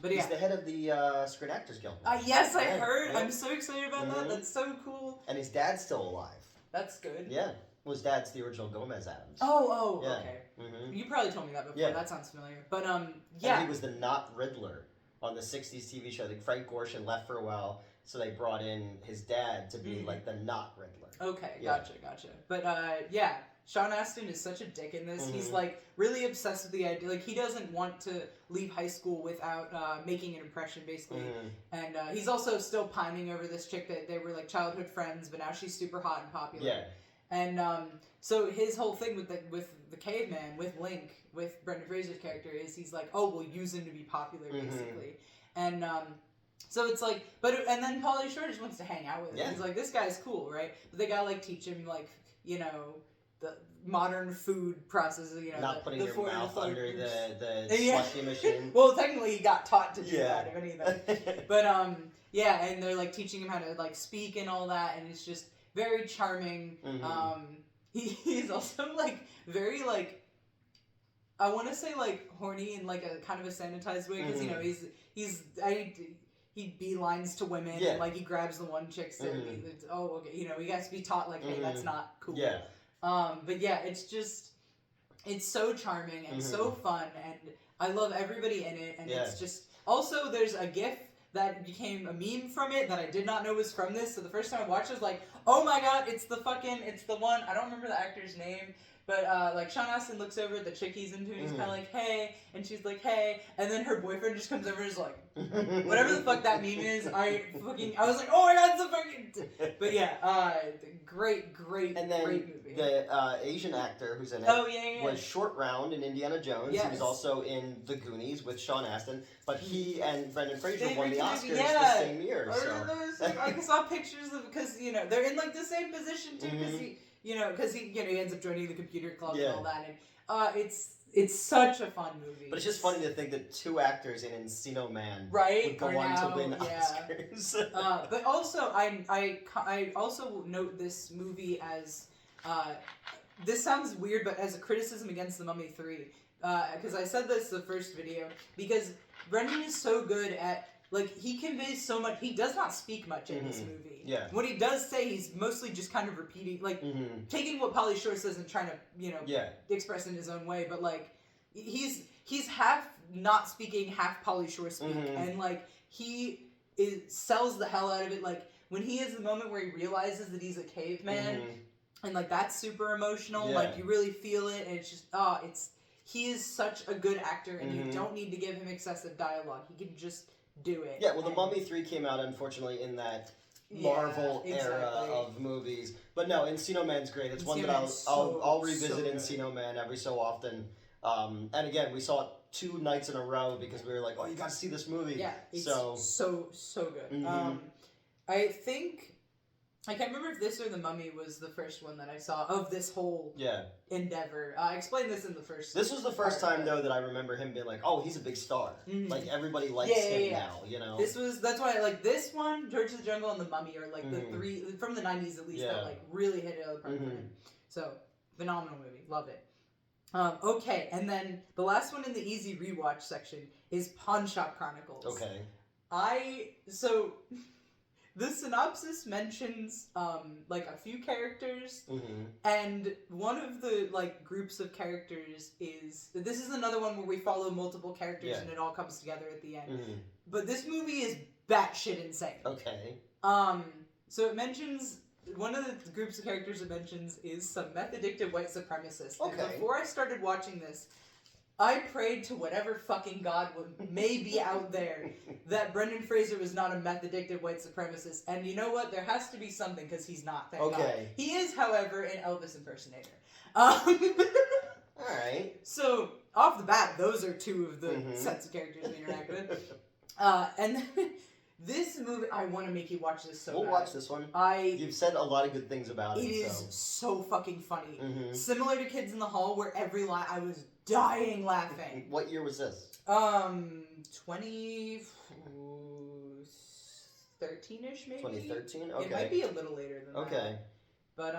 But he's the head of the Screen Actors Guild. Yes, I heard. I'm so excited about that. That's so cool. And his dad's still alive. That's good. Yeah. Well, his dad's the original Gomez Adams. Okay. You probably told me that before. Yeah. That sounds familiar. But, yeah. And he was the not Riddler on the 60s TV show. Like, Frank Gorshin left for a while, so they brought in his dad to be, like, the not Riddler. Okay, gotcha. But, yeah. Sean Astin is such a dick in this. He's, like, really obsessed with the idea. Like, he doesn't want to leave high school without making an impression, basically. And he's also still pining over this chick that they were, like, childhood friends, but now she's super hot and popular. Yeah. And so his whole thing with the caveman, with Link, with Brendan Fraser's character is he's like, oh, we'll use him to be popular, basically. And so it's like, and then Pauly Shore just wants to hang out with him. Yeah. He's like, this guy's cool, right? But they gotta like teach him like, you know, the modern food processes, you know, not putting your mouth under the slushy machine. Well, technically he got taught to do that, if anything. But yeah, and they're like teaching him how to like speak and all that, and it's just very charming. He's also like very like, I want to say like horny in like a kind of a sanitized way, because you know he beelines to women and like he grabs the one chick and you know, he has to be taught like, hey, that's not cool. Yeah. But yeah, it's so charming and so fun, and I love everybody in it, and it's just, also there's a GIF that became a meme from it that I did not know was from this, so the first time I watched it I was like, oh my god, it's the one, I don't remember the actor's name, but like Sean Astin looks over at the chick he's into and he's kind of like, hey, and she's like, hey, and then her boyfriend just comes over and is like, whatever the fuck that meme is, I was like, oh my god, it's a fucking, but yeah, great movie. The Asian actor who's in it was Short Round in Indiana Jones. Yes. He was also in The Goonies with Sean Astin, but he and Brendan Fraser won the Oscars the same year. So I saw pictures of, because you know they're in like the same position too, because he ends up joining the computer club and all that, and it's such a fun movie. But it's just funny to think that two actors in Encino Man would go on to win Oscars. But also, I also note this movie as, this sounds weird, but as a criticism against The Mummy 3. Because I said this the first video, because Brendan is so good at, like, he conveys so much. He does not speak much in this movie. Yeah. What he does say, he's mostly just kind of repeating, like, taking what Pauly Shore says and trying to, you know, express in his own way. But, like, he's half not speaking, half Pauly Shore speak. And, like, he sells the hell out of it. Like, when he has the moment where he realizes that he's a caveman, and, like, that's super emotional. Like, you really feel it, and it's just, he is such a good actor, and you don't need to give him excessive dialogue. He can just do it. Yeah, well, The Mummy 3 came out, unfortunately, in that Marvel era of movies. But no, Encino Man's great. It's one that I'll revisit Encino Man every so often. And again, we saw it 2 nights in a row because we were like, oh, you got to see this movie. Yeah, it's so good. I think, I can't remember if this or The Mummy was the first one that I saw of this whole endeavor. I explained this in the first. This was the first time though that I remember him being like, "Oh, he's a big star. Like everybody likes him now." You know. That's why I like this one, George of the Jungle, and The Mummy are like the 3 from the '90s at least that like really hit it out of the park for him. So phenomenal movie, love it. Okay, and then the last one in the easy rewatch section is Pawn Shop Chronicles. Okay. The synopsis mentions like a few characters, and one of the like groups of characters is, this is another one where we follow multiple characters and it all comes together at the end. But this movie is batshit insane. Okay. So it mentions, one of the groups of characters it mentions is some meth addicted white supremacists. Okay. And before I started watching this, I prayed to whatever fucking God may be out there that Brendan Fraser was not a meth-addicted white supremacist. And you know what? There has to be something, because he's not, thank God. He is, however, an Elvis impersonator. Alright. So, off the bat, those are 2 of the sets of characters we interact with. And then, this movie, I want to make you watch this so bad. We'll watch this one. You've said a lot of good things about it. It is so fucking funny. Similar to Kids in the Hall, where every line, I was dying laughing. What year was this? 2013-ish maybe? 2013? Okay. It might be a little later than that. Okay. But,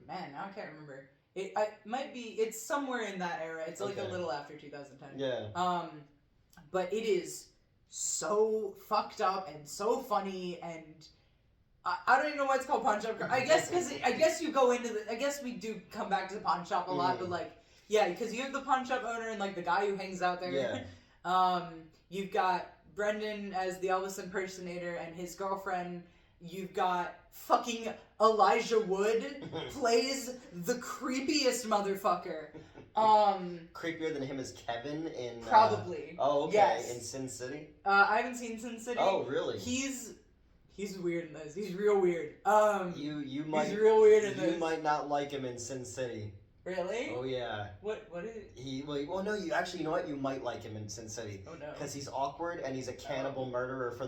man, now I can't remember. It's somewhere in that era. It's like a little after 2010. Yeah. But it is so fucked up and so funny, and I don't even know why it's called Pawn Shop. I guess you go into I guess we do come back to the pawn shop a lot, but like, yeah, because you have the pawn shop owner and like the guy who hangs out there. Yeah. You've got Brendan as the Elvis impersonator and his girlfriend. You've got fucking Elijah Wood plays the creepiest motherfucker. Creepier than him is Kevin in... Probably. Oh, okay. Yes. In Sin City? I haven't seen Sin City. Oh, really? He's He's weird in this. He's real weird. You might. He's real weird in this. You might not like him in Sin City. Really? Oh yeah. What is it? Well, no. You actually, you know what? You might like him in Sin City. Oh no. Because he's awkward and he's a cannibal murderer for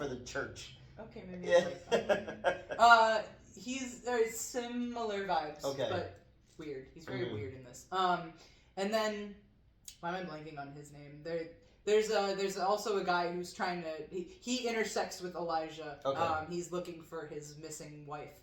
the church. Okay, maybe I like him. He's similar vibes. Okay. But weird. He's very weird in this. And then why am I blanking on his name? There's also a guy who's trying to he intersects with Elijah. Okay. He's looking for his missing wife,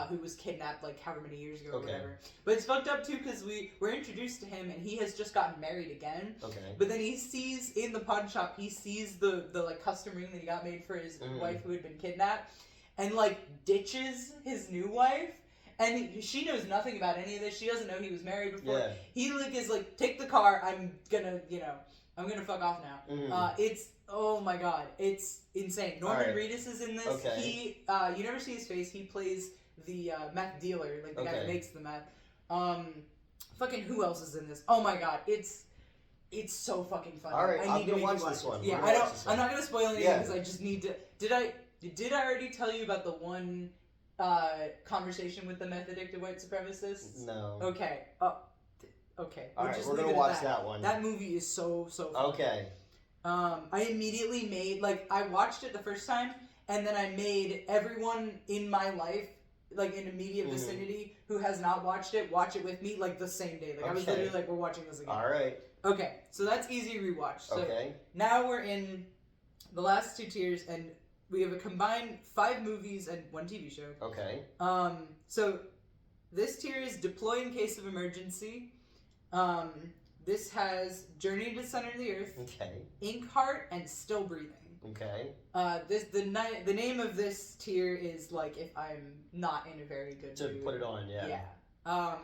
who was kidnapped like however many years ago or whatever. But it's fucked up too because we're introduced to him and he has just gotten married again. Okay. But then he sees in the pawn shop he sees the like custom ring that he got made for his wife who had been kidnapped, and like ditches his new wife. And she knows nothing about any of this. She doesn't know he was married before. Yeah. He like is like, take the car. I'm gonna fuck off now. It's, oh my god, it's insane. Norman Reedus is in this. Okay. He, you never see his face. He plays the meth dealer, like the guy who makes the meth. Fucking who else is in this? Oh my god, it's so fucking funny. Alright, I'm gonna watch this one. Yeah, I'm not gonna spoil anything because I just need to. Did I already tell you about the one conversation with the meth addicted white supremacists? No. Okay. Okay. Alright, we're gonna watch that one. That movie is so fun. Okay. I immediately made, like, I watched it the first time, and then I made everyone in my life, like, in immediate vicinity, who has not watched it, watch it with me, like, the same day. Like, I was literally like, we're watching this again. Alright. Okay, so that's easy rewatch. So now we're in the last two tiers, and we have a combined 5 movies and 1 TV show. Okay. So this tier is Deploy in Case of Emergency. This has Journey to the Center of the Earth. Okay. Inkheart and Still Breathing. Okay. The name of this tier is like if I'm not in a very good mood. To put it on, yeah. Yeah.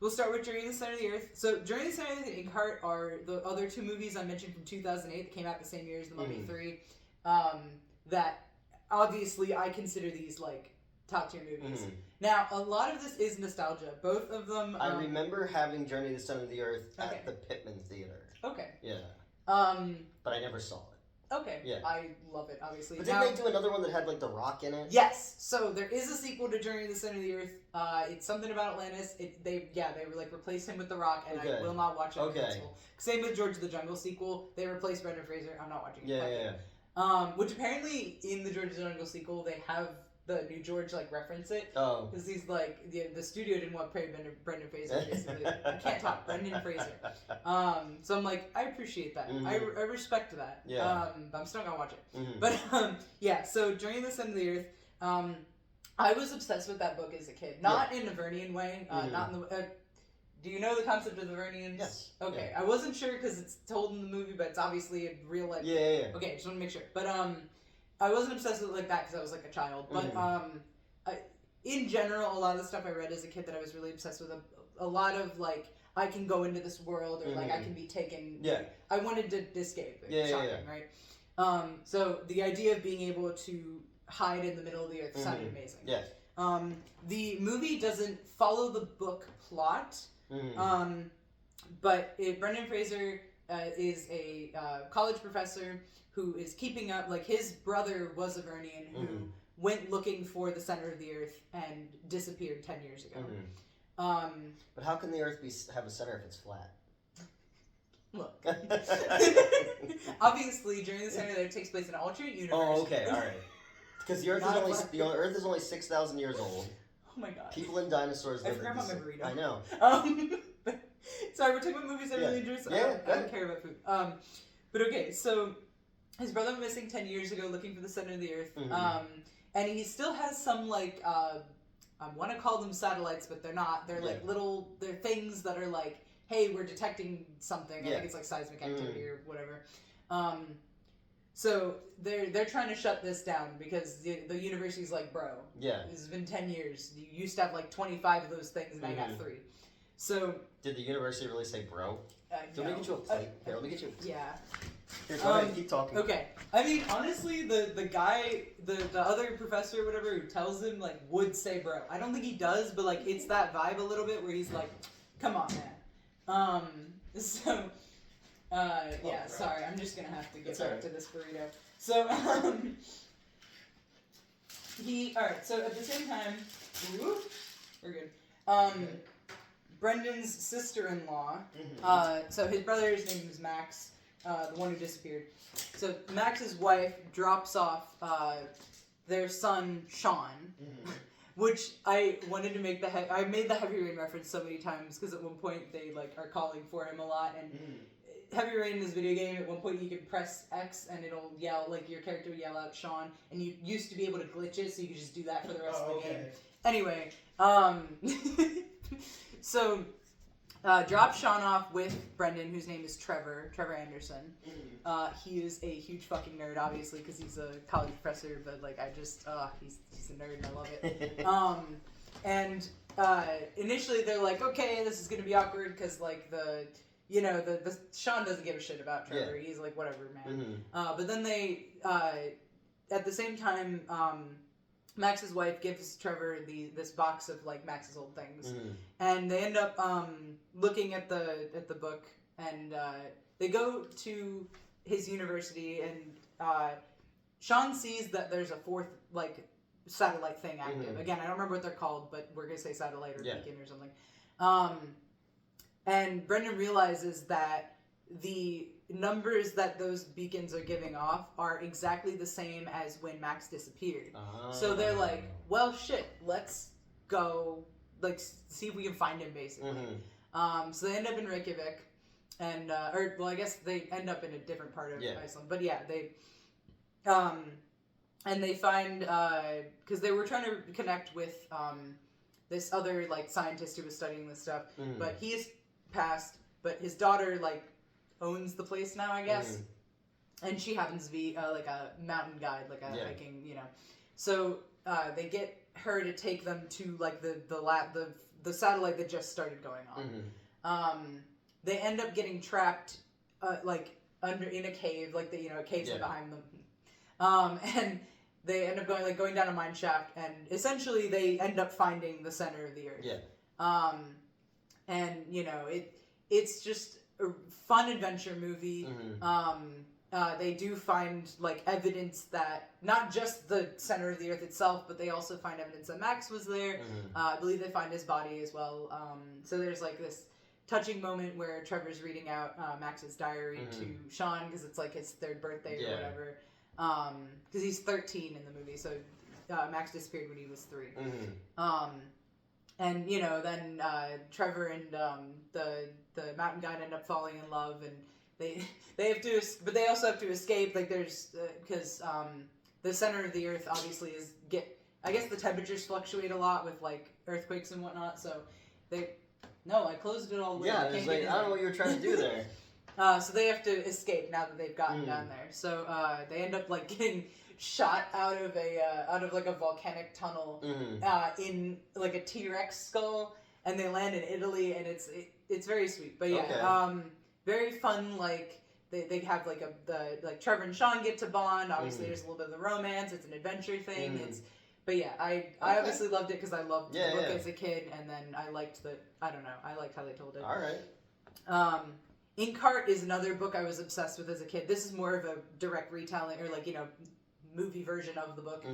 We'll start with Journey to the Center of the Earth. So Journey to the Center of the Earth and Inkheart are the other 2 movies I mentioned from 2008 that came out the same year as The Mummy 3. That obviously I consider these like top tier movies. Now, a lot of this is nostalgia. Both of them. I remember having Journey to the Center of the Earth at the Pittman Theater. Okay. Yeah. But I never saw it. Okay. Yeah. I love it, obviously. But didn't they do another one that had like The Rock in it? Yes. So there is a sequel to Journey to the Center of the Earth. It's something about Atlantis. They were like replace him with The Rock, and I will not watch it. Okay. Same with George of the Jungle sequel. They replaced Brendan Fraiser. I'm not watching it. Yeah. Which apparently in the George of the Jungle sequel they have the new George like reference it. Oh. Because he's like the studio didn't want to pay Brendan Fraser basically. I can't talk Brendan Fraser. So I'm like, I appreciate that. I respect that. Yeah. But I'm still gonna watch it. But yeah. So Journey to the Center of the Earth. I was obsessed with that book as a kid. Not in a Vernian way. Not in the. Do you know the concept of the Vernians? Yes. Okay. Yeah. I wasn't sure because it's told in the movie, but it's obviously a real life. Yeah. Okay. Just want to make sure. But I wasn't obsessed with it like that because I was like a child. But in general, a lot of the stuff I read as a kid that I was really obsessed with, a lot of like, I can go into this world or like I can be taken. Yeah. I wanted to escape. Shocking, right? So the idea of being able to hide in the middle of the earth sounded amazing. Yeah. The movie doesn't follow the book plot, but Brendan Fraser is a college professor who is keeping up, like his brother was a Vernian who went looking for the center of the earth and disappeared 10 years ago. But how can the earth have a center if it's flat? Look. Obviously, during the center of the earth takes place in an alternate universe. Oh, okay, alright. Because the earth is only 6,000 years old. Oh my god. People and dinosaurs live in I forgot about my burrito. I know. Sorry, we're talking about movies I really enjoy, so I don't care about food. But okay, so his brother went missing 10 years ago looking for the center of the earth. And he still has some, like, I want to call them satellites, but they're not. They're, like, they're things that are, like, hey, we're detecting something. I think it's, like, seismic activity or whatever. So they're trying to shut this down because the university's like, bro, it's been 10 years. You used to have, like, 25 of those things, and I got 3. So... Did the university really say bro? No. Let me get you a plate. Here, let me get you a... Yeah. Here, go ahead, keep talking. Okay. I mean, honestly, the guy, the other professor or whatever who tells him, like, would say bro. I don't think he does, but, like, it's that vibe a little bit where he's like, come on, man. Yeah, sorry, I'm just gonna have to get back to this burrito. So, Alright, so at the same time, we're good. Brendan's sister-in-law, so his brother's name is Max, the one who disappeared. So Max's wife drops off their son, Sean, which I wanted to make I made the Heavy Rain reference so many times, because at one point they, like, are calling for him a lot, and Heavy Rain in this video game, at one point you can press X and it'll yell, like, your character will yell out Sean, and you used to be able to glitch it, so you could just do that for the rest of the game. Anyway, so, drop Sean off with Brendan, whose name is Trevor Anderson. He is a huge fucking nerd, obviously, because he's a college professor, but, like, he's a nerd and I love it. And initially they're like, okay, this is gonna be awkward, because, like, the Sean doesn't give a shit about Trevor. Yeah. He's like, whatever, man. But then they, at the same time, Max's wife gives Trevor this box of, like, Max's old things, and they end up looking at the book, and they go to his university, and Sean sees that there's a fourth, like, satellite thing active. Again, I don't remember what they're called, but we're gonna say satellite or beacon or something. And Brendan realizes that the numbers that those beacons are giving off are exactly the same as when Max disappeared. So they're like, well, shit, let's go, like, see if we can find him, basically. So they end up in Reykjavik, and, I guess they end up in a different part of Iceland. But yeah, they, and they find, because they were trying to connect with, this other, like, scientist who was studying this stuff, but he is passed, but his daughter, like, owns the place now, I guess, and she happens to be like a mountain guide, like a hiking, so they get her to take them to, like, the satellite that just started going on. They end up getting trapped like in a cave, like a cave's behind them, and they end up going down a mine shaft, and essentially they end up finding the center of the earth. And, it's just a fun adventure movie. They do find, like, evidence that, not just the center of the earth itself, but they also find evidence that Max was there. I believe they find his body as well. So there's, like, this touching moment where Trevor's reading out Max's diary to Sean, because it's, like, his third birthday or whatever. Because he's 13 in the movie, so Max disappeared when he was 3. And, then Trevor and the mountain guide end up falling in love, and they have to, but they also have to escape. Like, there's, because the center of the earth obviously I guess the temperatures fluctuate a lot with, like, earthquakes and whatnot, so I closed it all the way. Yeah, I don't know what you were trying to do there. So they have to escape now that they've gotten down there. So they end up, like, getting shot out of a volcanic tunnel in, like, a T-Rex skull, and they land in Italy, and it's very sweet. But yeah, very fun. Like, they have, like, like, Trevor and Sean get to bond. Obviously, there's a little bit of the romance. It's an adventure thing. But yeah, I obviously loved it because I loved the book as a kid, and then I liked I liked how they told it. All right. Inkheart is another book I was obsessed with as a kid. This is more of a direct retelling, or, like, movie version of the book.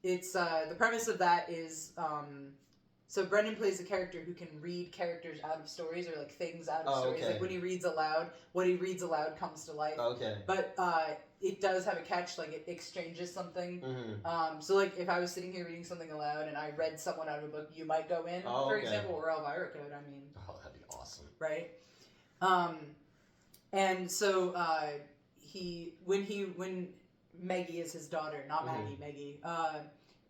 It's the premise of that is so Brendan plays a character who can read characters out of stories, or, like, things out of stories. Like, when he reads aloud, what he reads aloud comes to life. But it does have a catch, like, it exchanges something. So, like, if I was sitting here reading something aloud and I read someone out of a book, you might go in, for example, or Elvira could. I mean, that'd be awesome, right? And so when Maggie is his daughter, not Maggie, Maggie.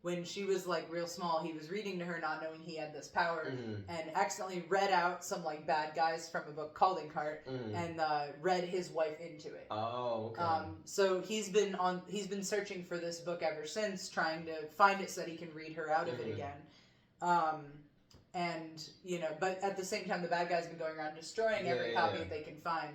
When she was, like, real small, he was reading to her, not knowing he had this power, and accidentally read out some, like, bad guys from a book called Inkheart, and read his wife into it. So he's been searching for this book ever since, trying to find it so that he can read her out of it again. And, but at the same time, the bad guy's been going around destroying every copy that they can find.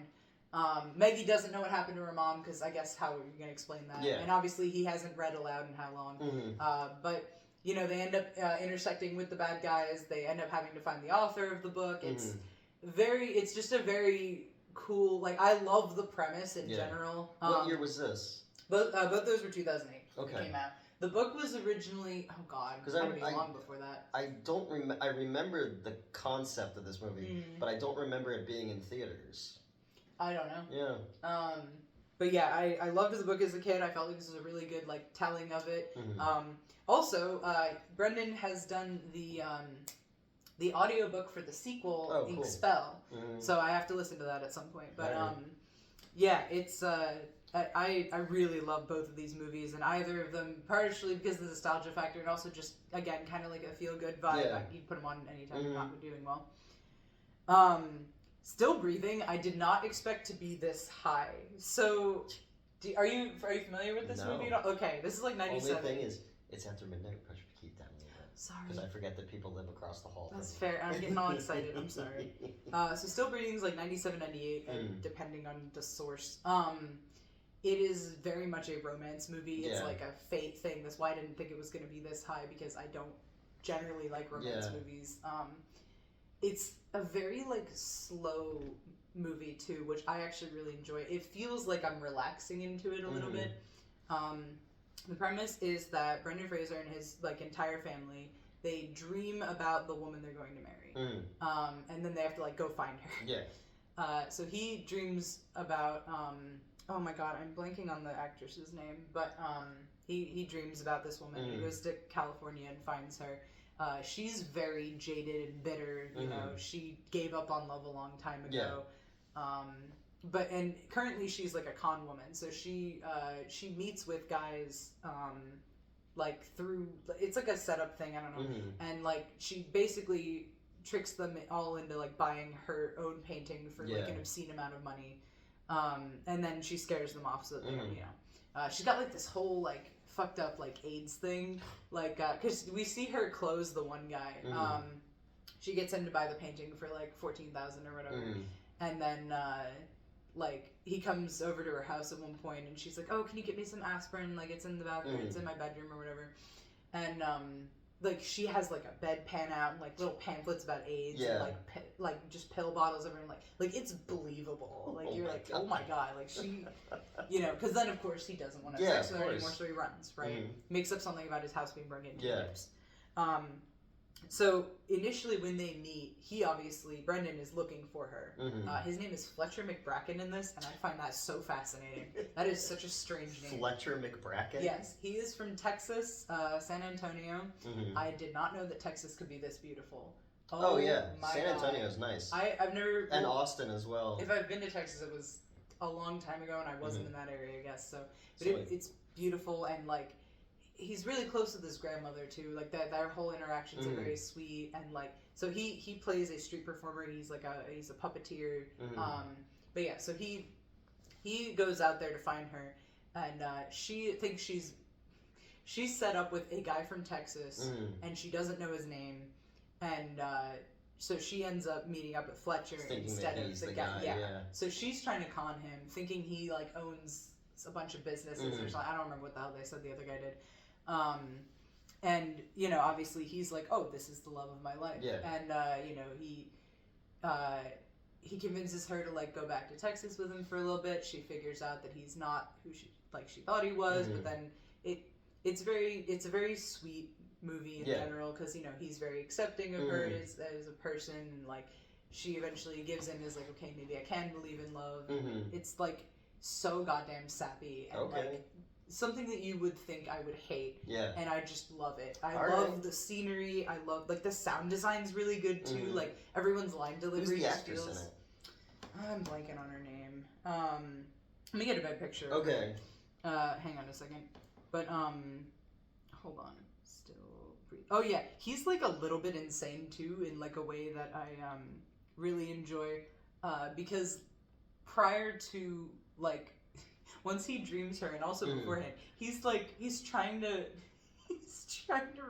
Maggie doesn't know what happened to her mom, because I guess how are you going to explain that? And obviously he hasn't read aloud in how long. But, they end up intersecting with the bad guys. They end up having to find the author of the book. It's just a very cool, like, I love the premise in general. What year was this? Both those were 2008. Came out. The book was originally, oh god, it might be long before that. I don't I remember the concept of this movie, but I don't remember it being in theaters. I don't know. Yeah. But yeah, I loved the book as a kid. I felt like this was a really good like telling of it. Also, Brendan has done the audiobook for the sequel, Ink Spell. So I have to listen to that at some point. But yeah, it's I really love both of these movies, and either of them partially because of the nostalgia factor, and also just again kind of like a feel good vibe. Yeah. You put them on anytime you're not doing well. Still Breathing, I did not expect to be this high. So, are you familiar with this movie at all? Okay, this is like 97. Only thing is, it's after midnight. Push keep down a little bit. Sorry. Because I forget that people live across the hall. That's fair. I'm getting all excited. I'm sorry. So Still Breathing is like 97, 98, depending on the source. It is very much a romance movie. It's like a fate thing. That's why I didn't think it was going to be this high, because I don't generally like romance movies. It's a very like slow movie too, which I actually really enjoy. It feels like I'm relaxing into it a little bit. The premise is that Brendan Fraser and his like entire family, they dream about the woman they're going to marry, and then they have to like go find her. Yeah. So he dreams about oh my god, I'm blanking on the actress's name, but he dreams about this woman. He goes to California and finds her. She's very jaded and bitter. You know, she gave up on love a long time ago. And currently she's like a con woman. So she meets with guys like through, it's like a setup thing. I don't know. And like she basically tricks them all into like buying her own painting for like an obscene amount of money. And then she scares them off so that they don't, you know. She's got like this whole like fucked up like AIDS thing, like because we see her close the one guy. She gets him to buy the painting for like $14,000 or whatever, and then like he comes over to her house at one point, and she's like, "Oh, can you get me some aspirin? Like it's in the bathroom, it's in my bedroom or whatever." And like she has like a bedpan out and like little pamphlets about AIDS and like just pill bottles over, and like it's believable. Like you're like, oh my god, like she, you know, because then of course he doesn't want to have sex with her anymore, so he runs, right? Makes up something about his house being broken into. So initially when they meet, he obviously, Brendan is looking for her. His name is Fletcher McBracken in this, and I find that so fascinating. That is such a strange name. Fletcher McBracken? Yes, he is from Texas, San Antonio. I did not know that Texas could be this beautiful. Oh yeah, San Antonio is nice. I've never... And Austin as well. If I've been to Texas, it was a long time ago, and I wasn't in that area, I guess. So, but it's beautiful, and like, he's really close with his grandmother too. Like their whole interactions are very sweet, and like so he plays a street performer. He's like he's a puppeteer. But yeah, so he goes out there to find her, and she thinks she's set up with a guy from Texas, and she doesn't know his name, and so she ends up meeting up with Fletcher instead of the guy. Yeah. So she's trying to con him, thinking he like owns a bunch of businesses or something. I don't remember what the hell they said the other guy did. And you know, obviously he's like, oh, this is the love of my life. And you know, he convinces her to like go back to Texas with him for a little bit. She figures out that he's not who she thought he was, but then it's a very sweet movie in general, because you know he's very accepting of her as a person, and like she eventually gives in, is like, okay, maybe I can believe in love. It's like so goddamn sappy, and like something that you would think I would hate. And I just love it. I love the scenery. I love like the sound design's really good too. Like everyone's line delivery. Who's the actress in it? I'm blanking on her name. Let me get a better picture. Okay. Hang on a second. But hold on. Still breathe. Oh yeah, he's like a little bit insane too, in like a way that I really enjoy. Because prior to like, once he dreams her, and also beforehand, he's trying to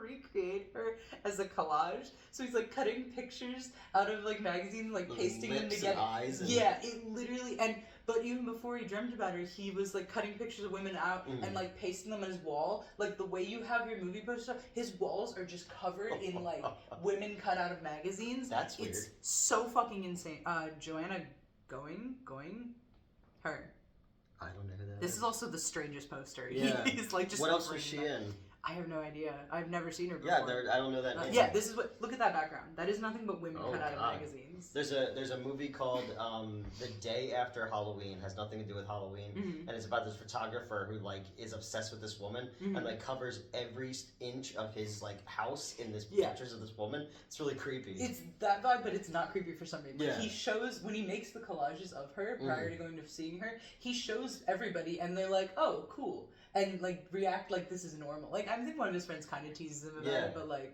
recreate her as a collage. So he's like cutting pictures out of like magazines, like pasting them together. And eyes and... Yeah, it literally. But even before he dreamt about her, he was like cutting pictures of women out and like pasting them on his wall. Like the way you have your movie poster, his walls are just covered in like women cut out of magazines. That's weird. It's so fucking insane. Joanna Going, her. I don't know who that This is also the strangest poster. Yeah. He's like just. What else was she in? I have no idea. I've never seen her before. Yeah, I don't know that name. Yeah, this is what. Look at that background. That is nothing but women cut out of magazines. There's a movie called The Day After Halloween. Has nothing to do with Halloween, and it's about this photographer who like is obsessed with this woman and like covers every inch of his like house in this pictures of this woman. It's really creepy. It's that vibe, but it's not creepy for some reason. Like, he shows when he makes the collages of her prior to going to seeing her. He shows everybody, and they're like, "Oh, cool." And like react like this is normal. Like I think one of his friends kind of teases him about it, but like,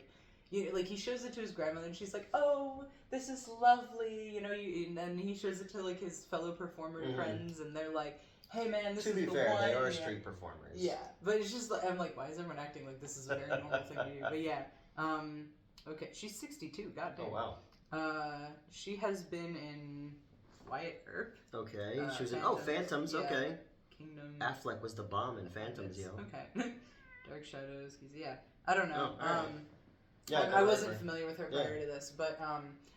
you know, like he shows it to his grandmother, and she's like, "Oh, this is lovely," you know. And then he shows it to like his fellow performer friends, and they're like, "Hey man, this is the one." To be fair, they are street performers. Yeah, but it's just like I'm like, why is everyone acting like this is a very normal thing to do? But yeah, okay, she's 62. God damn. Oh wow. She has been in Wyatt Earp. Okay, she was in Phantoms. Yeah. Okay. Kingdom. Affleck was the bomb in Phantoms, yo. Okay. Dark Shadows. I don't know. Yeah, I wasn't familiar with her prior to this, but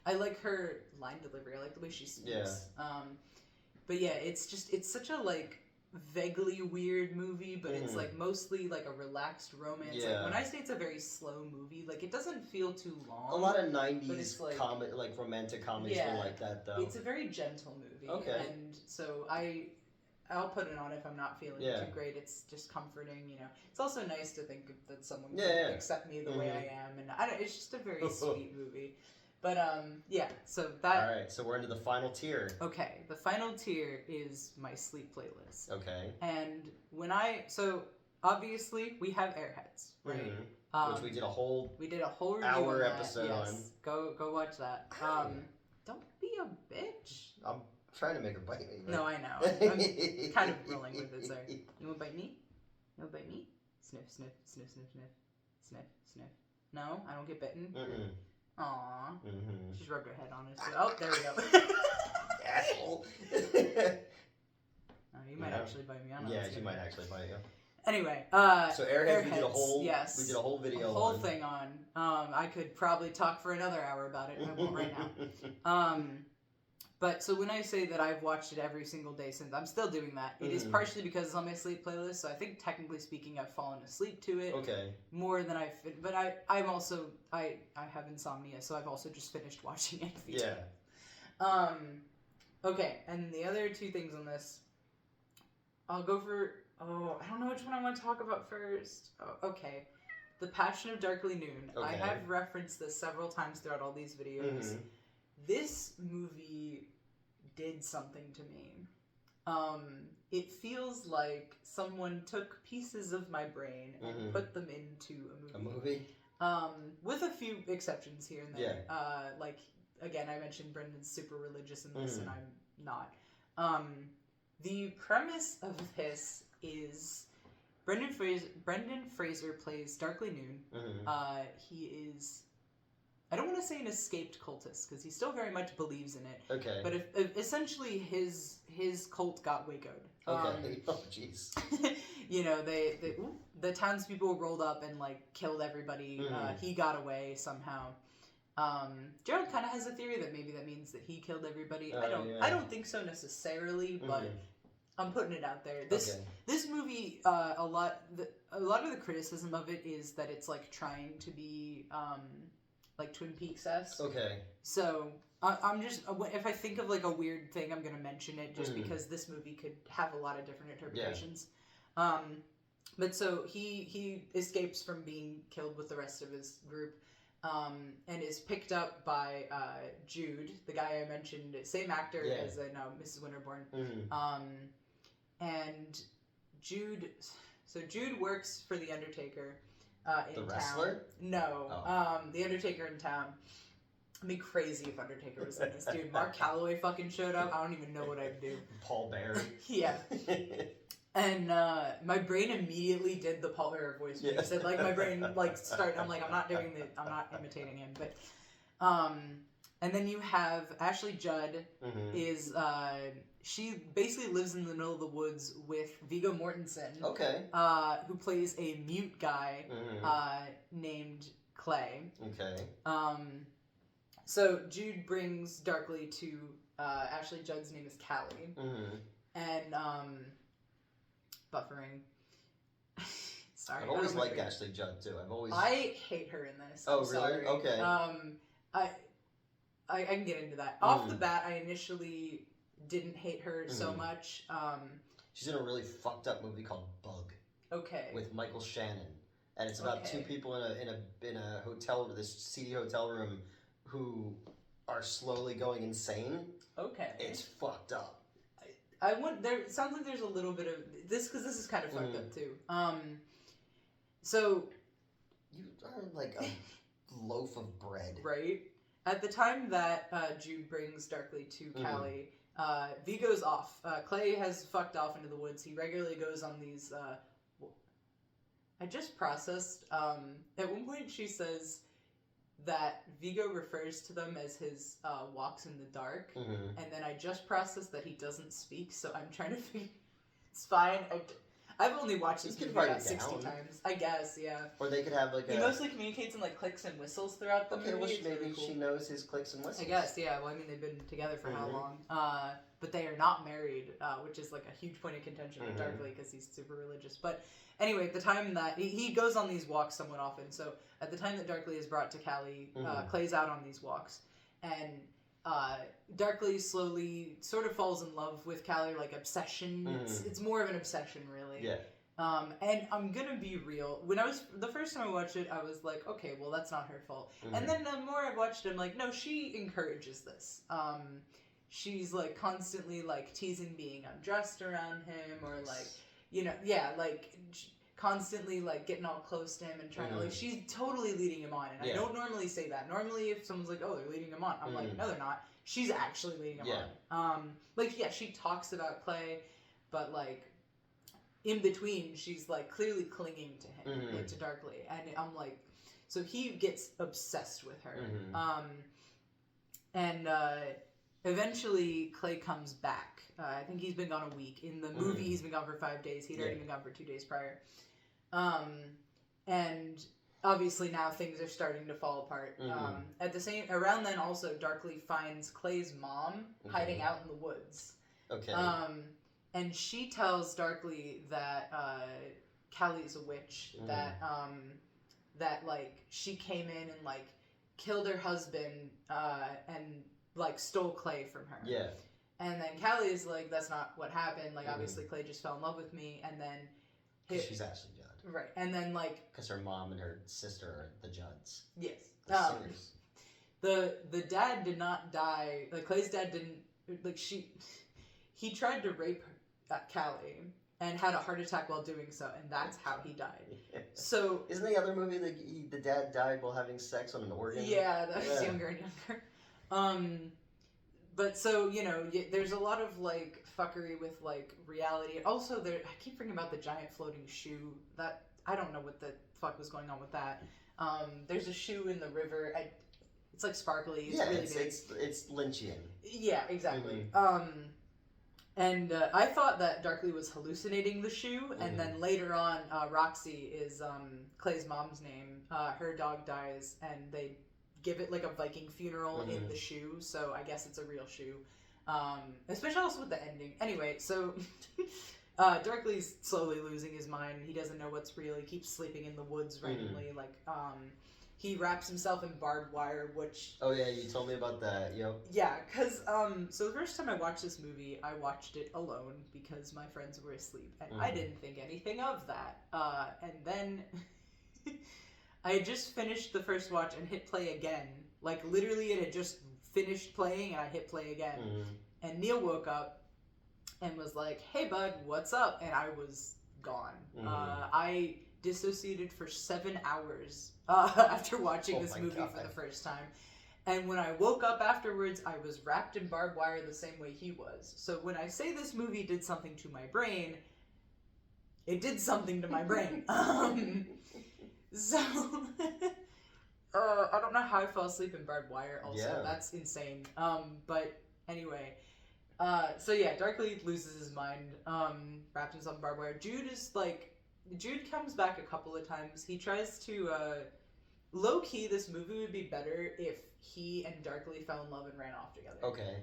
I like her line delivery. I like the way she speaks. Yeah. But yeah, it's such a like vaguely weird movie, but it's like mostly like a relaxed romance. Yeah. Like when I say it's a very slow movie, like it doesn't feel too long. A lot of 90s like romantic comedies were like that though. It's a very gentle movie. Okay. And so I'll put it on if I'm not feeling too great. It's just comforting, you know. It's also nice to think that someone can accept me the way I am, and it's just a very sweet movie. But so that. All right, so we're into the final tier. Okay, the final tier is my sleep playlist. Okay. And obviously we have Airheads, right? Which we did a whole review hour episode on. Go watch that. Don't be a bitch. I'm trying to make her bite me. But... No, I know. I'm kind of rolling with it, sir. You want to bite me? You want to bite me? Sniff, sniff, sniff, sniff, sniff. Sniff, sniff. No, I don't get bitten? Aww. She's rubbed her head on it. Oh, there we go. Asshole. You might actually bite me. Yeah, she might actually bite you. Anyway, so Airheads, we did a whole video, a whole thing on. I could probably talk for another hour about it. I won't right now. But so when I say that I've watched it every single day since, I'm still doing that. It is partially because it's on my sleep playlist, so I think technically speaking, I've fallen asleep to it. Okay. More than but I'm also I have insomnia, so I've also just finished watching it. Yeah. Okay, and the other two things on this, I'll go for. I don't know which one I want to talk about first. Okay. The Passion of Darkly Noon. Okay. I have referenced this several times throughout all these videos. This movie did something to me. It feels like someone took pieces of my brain and put them into a movie. With a few exceptions here and there. Yeah. Like, again, I mentioned Brendan's super religious in this, and I'm not. The premise of this is Brendan Fraiser plays Darkly Noon. He is... I don't want to say an escaped cultist, because he still very much believes in it. Okay. But if essentially his cult got Waco'd. Okay. Oh, jeez. You know, the townspeople rolled up and, like, killed everybody. He got away somehow. Gerald kind of has a theory that maybe that means that he killed everybody. I don't think so necessarily, but I'm putting it out there. This movie, a lot of the criticism of it is that it's, like, trying to be... like Twin Peaks-esque. Okay. So, I'm just... If I think of, like, a weird thing, I'm going to mention it just because this movie could have a lot of different interpretations. Yeah. But so, he escapes from being killed with the rest of his group and is picked up by Jude, the guy I mentioned, same actor as Mrs. Winterbourne. And Jude... So, Jude works for The Undertaker... in the wrestler? Town. No. Oh. The Undertaker in town. I'd be crazy if Undertaker was in this, dude. Mark Calloway fucking showed up. I don't even know what I'd do. Paul Bearer. Yeah. And my brain immediately did the Paul Bearer voice. Yeah. Said, like, my brain, like, started. I'm like, I'm not imitating him. But, and then you have Ashley Judd is, she basically lives in the middle of the woods with Viggo Mortensen. Okay. Who plays a mute guy named Clay. Okay. So Jude brings Darkly to Ashley Judd's name is Callie. And buffering. Sorry. I've always liked Ashley Judd too. I hate her in this. Oh, really? Sorry. Okay. I can get into that. Off the bat, I initially didn't hate her so much. She's in a really fucked up movie called Bug. Okay. With Michael Shannon, and it's about two people in a hotel, this seedy hotel room, who are slowly going insane. Okay. It's fucked up. It sounds like there's a little bit of this, because this is kind of fucked up too. So you are like a loaf of bread, right? At the time that Jude brings Darkly to Callie, V goes off. Clay has fucked off into the woods. He regularly goes on these. I just processed. At one point, she says that Vigo refers to them as his walks in the dark, and then I just processed that he doesn't speak, so I'm trying to figure. It's fine. I've only watched this movie about 60 times. I guess, yeah. Or they could have like he mostly communicates in like clicks and whistles throughout the movie. Well, maybe really cool. She knows his clicks and whistles. I guess, yeah. Well, I mean, they've been together for how long? But they are not married, which is like a huge point of contention with Darkly because he's super religious. But anyway, at the time that he goes on these walks somewhat often, so at the time that Darkly is brought to Callie, Clay's out on these walks, and Darkly slowly sort of falls in love with Callie, like obsession. It's more of an obsession, really. Yeah. And I'm gonna be real. When the first time I watched it, I was like, okay, well, that's not her fault. And then the more I've watched it, I'm like, no, she encourages this. She's like constantly like teasing being undressed around him, or like, constantly like getting all close to him and trying to like, she's totally leading him on. And I don't normally say that. Normally if someone's like, oh, they're leading him on, I'm like, no, they're not. She's actually leading him on. She talks about Clay, but like in between, she's like clearly clinging to him, like to Darkly. And I'm like, so he gets obsessed with her. Eventually Clay comes back. I think he's been gone a week. In the movie, he's been gone for 5 days. He'd already been gone for 2 days prior. And obviously now things are starting to fall apart. Around then also, Darkly finds Clay's mom hiding out in the woods. Okay. And she tells Darkly that Callie's a witch. That like she came in and like killed her husband and like stole Clay from her. Yeah. And then Callie is like, that's not what happened. Like, obviously Clay just fell in love with me. And then she's Ashley Judd. Right. And then like, because her mom and her sister are the Judds. Yes. The singers. The dad did not die. Like, Clay's dad didn't, like, he tried to rape Callie and had a heart attack while doing so, and that's how he died. So isn't the other movie that the dad died while having sex on an organ? Yeah, that was younger and younger. But so, you know, there's a lot of like fuckery with like reality. Also, I keep thinking about the giant floating shoe. That I don't know what the fuck was going on with that. There's a shoe in the river. It's like sparkly. It's really big. It's Lynchian. Yeah, exactly. And I thought that Darkly was hallucinating the shoe, and then later on, Roxy is Clay's mom's name. Her dog dies, and they give it like a Viking funeral in the shoe, so I guess it's a real shoe. Especially also with the ending. Anyway, so Darkly's slowly losing his mind. He doesn't know what's real. He keeps sleeping in the woods randomly. Like, he wraps himself in barbed wire, which... Oh yeah, you told me about that, yep. Yeah, because, so the first time I watched this movie, I watched it alone because my friends were asleep, and I didn't think anything of that. And then... I had just finished the first watch and hit play again. Like, literally, it had just finished playing, and I hit play again. And Neil woke up and was like, hey, bud, what's up? And I was gone. I dissociated for 7 hours after watching this movie for the first time. And when I woke up afterwards, I was wrapped in barbed wire the same way he was. So when I say this movie did something to my brain, it did something to my brain. So, I don't know how I fell asleep in barbed wire also. Yeah. That's insane. But anyway, so yeah, Darkly loses his mind, wraps himself in barbed wire. Jude comes back a couple of times. He tries to, low key, this movie would be better if he and Darkly fell in love and ran off together. Okay.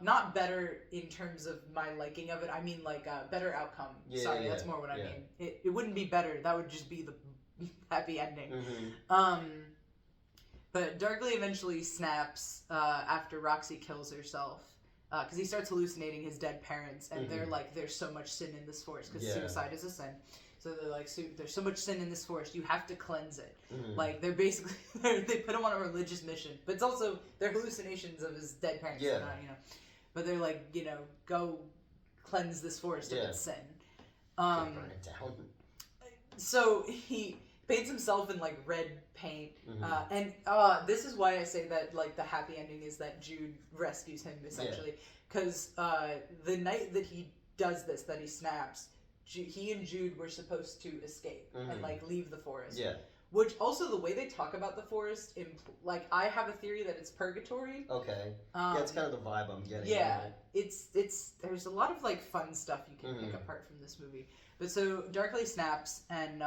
Not better in terms of my liking of it. I mean, like, better outcome. Yeah, Sorry, that's more what I mean. It wouldn't be better. That would just be the happy ending. But Darkly eventually snaps after Roxy kills herself. Because he starts hallucinating his dead parents, and they're like, there's so much sin in this forest, because suicide is a sin. So they're like, there's so much sin in this forest, you have to cleanse it. Like, they're basically, they put him on a religious mission. But it's also, they're hallucinations of his dead parents. Yeah. Not, but they're like, go cleanse this forest of its sin. Burn it down. So he paints himself in, like, red paint. And this is why I say that, like, the happy ending is that Jude rescues him, essentially. Because the night that he does this, that he snaps, he and Jude were supposed to escape and, like, leave the forest. Yeah. Which, also, the way they talk about the forest, like, I have a theory that it's purgatory. Okay. Yeah, it's kind of the vibe I'm getting. Yeah. It's there's a lot of, like, fun stuff you can pick apart from this movie. But so, Darkly snaps and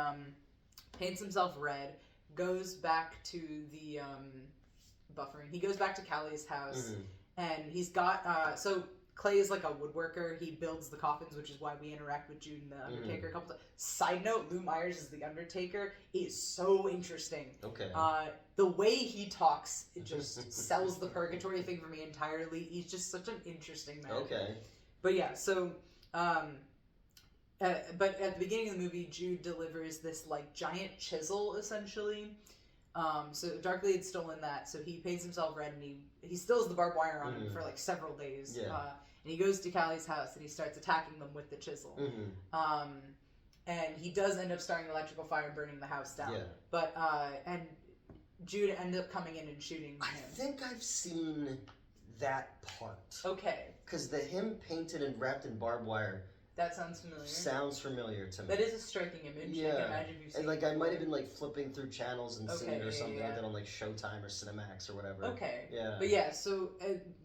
paints himself red, goes back to the buffering. He goes back to Callie's house, and he's got so Clay is like a woodworker. He builds the coffins, which is why we interact with Jude and the Undertaker a couple times. Side note: Lou Myers is the Undertaker. He is so interesting. Okay. The way he talks, it just sells the purgatory thing for me entirely. He's just such an interesting man. Okay. But yeah, so. But at the beginning of the movie, Jude delivers this, like, giant chisel, essentially. So Darkly had stolen that, so he paints himself red, and he steals the barbed wire on him for, like, several days. Yeah. And he goes to Callie's house, and he starts attacking them with the chisel. And he does end up starting electrical fire and burning the house down. Yeah. But, and Jude ended up coming in and shooting him. I think I've seen that part. Okay. Because him painted and wrapped in barbed wire... That sounds familiar. Sounds familiar to me. That is a striking image. Yeah. I can imagine you've seen and, like, I might have been, like, flipping through channels and seeing it or something like that on, like, Showtime or Cinemax or whatever. Okay. Yeah. But yeah, so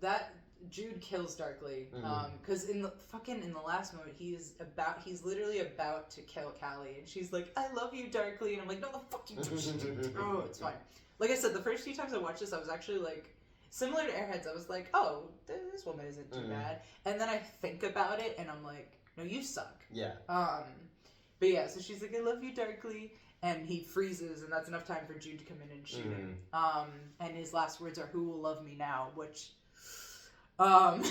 that Jude kills Darkly. Because in the last moment, he's literally about to kill Callie, and she's like, "I love you, Darkly," and I'm like, "No, the fuck you do." Oh, it's fine. Like I said, the first few times I watched this, I was actually like. Similar to Airheads, I was like, "Oh, this woman isn't too bad," and then I think about it, and I'm like, "No, you suck." Yeah. But yeah, so she's like, "I love you, Darkly," and he freezes, and that's enough time for Jude to come in and shoot him. And his last words are, "Who will love me now?" Which, and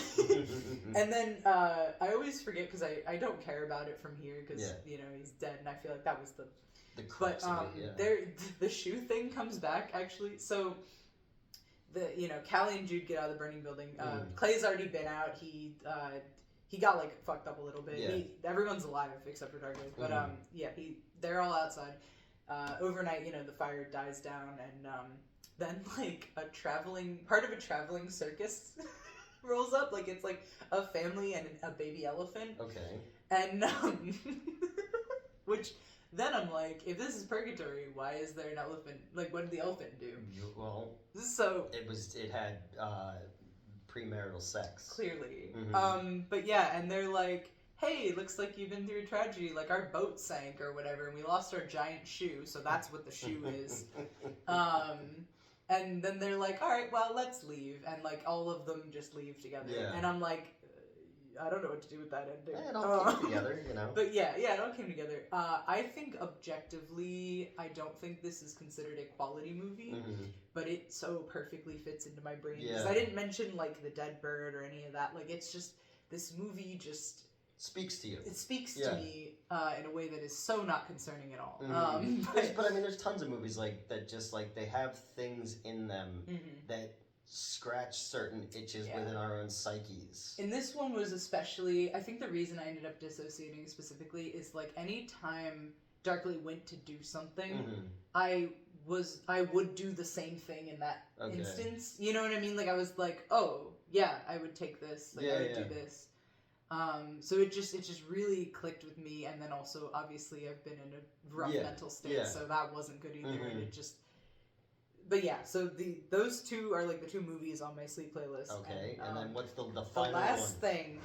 then I always forget because I don't care about it from here because he's dead, and I feel like that was the crux of it, the shoe thing comes back actually, so. Callie and Jude get out of the burning building. Clay's already been out. He got, like, fucked up a little bit. Yeah. Everyone's alive except for Darkly. But they're all outside. Overnight, the fire dies down, and then, like, part of a traveling circus rolls up. Like, it's like a family and a baby elephant. Okay. And which. Then I'm like, if this is purgatory, why is there an elephant? Like, what did the elephant do? Well, so it had premarital sex. Clearly. But yeah, and they're like, hey, looks like you've been through a tragedy. Like, our boat sank or whatever, and we lost our giant shoe, so that's what the shoe is. And then they're like, all right, well, let's leave. And, like, all of them just leave together. Yeah. And I'm like, I don't know what to do with that ending. It all came together, But yeah, it all came together. I think objectively, I don't think this is considered a quality movie, but it so perfectly fits into my brain. Because I didn't mention, like, the dead bird or any of that. Like, it's just, this movie just... Speaks to you. It speaks to me in a way that is so not concerning at all. But I mean, there's tons of movies like that just, like, they have things in them that... scratch certain itches within our own psyches. And this one was especially, I think the reason I ended up dissociating specifically is, like, any time Darkly went to do something, I would do the same thing in that instance. You know what I mean? Like, I was like, oh, yeah, I would take this. Like, I would do this. So it just really clicked with me, and then also, obviously, I've been in a rough mental state, so that wasn't good either, and it just... But yeah, so those two are, like, the two movies on my sleep playlist. Okay, and then what's the final one? The last thing.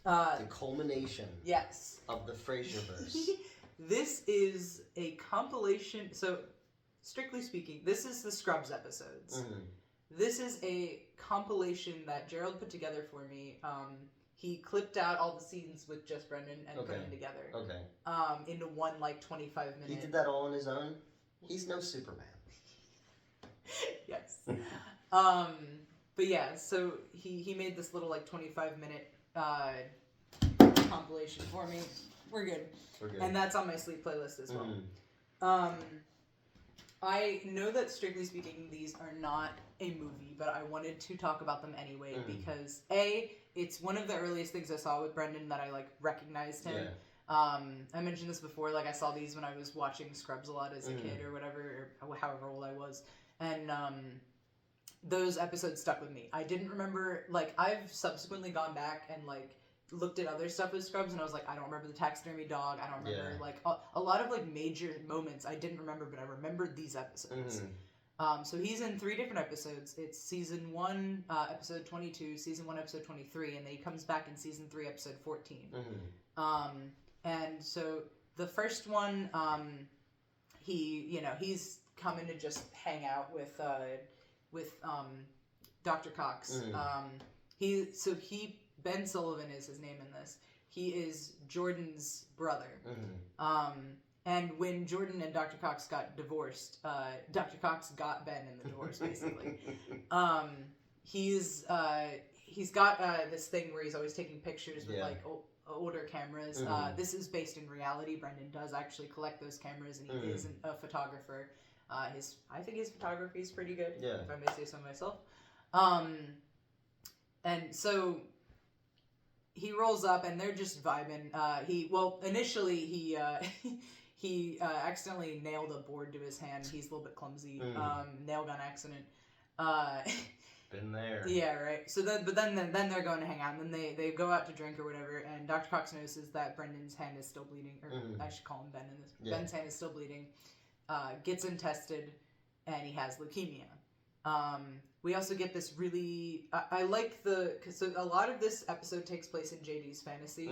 The culmination. Yes. Of the Fraiserverse. This is a compilation. So strictly speaking, this is the Scrubs episodes. This is a compilation that Gerald put together for me. He clipped out all the scenes with just Brendan and put them together. Into one, 25-minute... He did that all on his own? He's no Superman. Yes. But yeah, so he made this little, 25-minute compilation for me. We're good. And that's on my sleep playlist as well. I know that, strictly speaking, these are not a movie, but I wanted to talk about them anyway because, A, it's one of the earliest things I saw with Brendan that I, recognized him. I mentioned this before, I saw these when I was watching Scrubs a lot as a kid or whatever, or however old I was, and those episodes stuck with me. I didn't remember, I've subsequently gone back and, looked at other stuff with Scrubs, and I was like, I don't remember the taxidermy dog, I don't remember, a lot of, major moments I didn't remember, but I remembered these episodes. So he's in 3 different episodes. It's season 1, episode 22, season 1, episode 23, and then he comes back in season 3, episode 14. And so the first one, he's coming to just hang out with Dr. Cox. Ben Sullivan is his name in this. He is Jordan's brother. And when Jordan and Dr. Cox got divorced, Dr. Cox got Ben in the divorce, basically. He's got this thing where he's always taking pictures with older cameras. This is based in reality. Brendan does actually collect those cameras, and he isn't a photographer. I think his photography is pretty good, if I may say so myself. And so he rolls up, and they're just vibing. Initially he accidentally nailed a board to his hand. He's a little bit clumsy. Nail gun accident. Been there. Yeah, right. So then they're going to hang out, and then they go out to drink or whatever, and Dr. Cox notices that Brendan's hand is still bleeding, or I should call him Ben in this. Ben's hand is still bleeding. Gets him tested, and he has leukemia. We also get this really... I like because a lot of this episode takes place in JD's fantasy.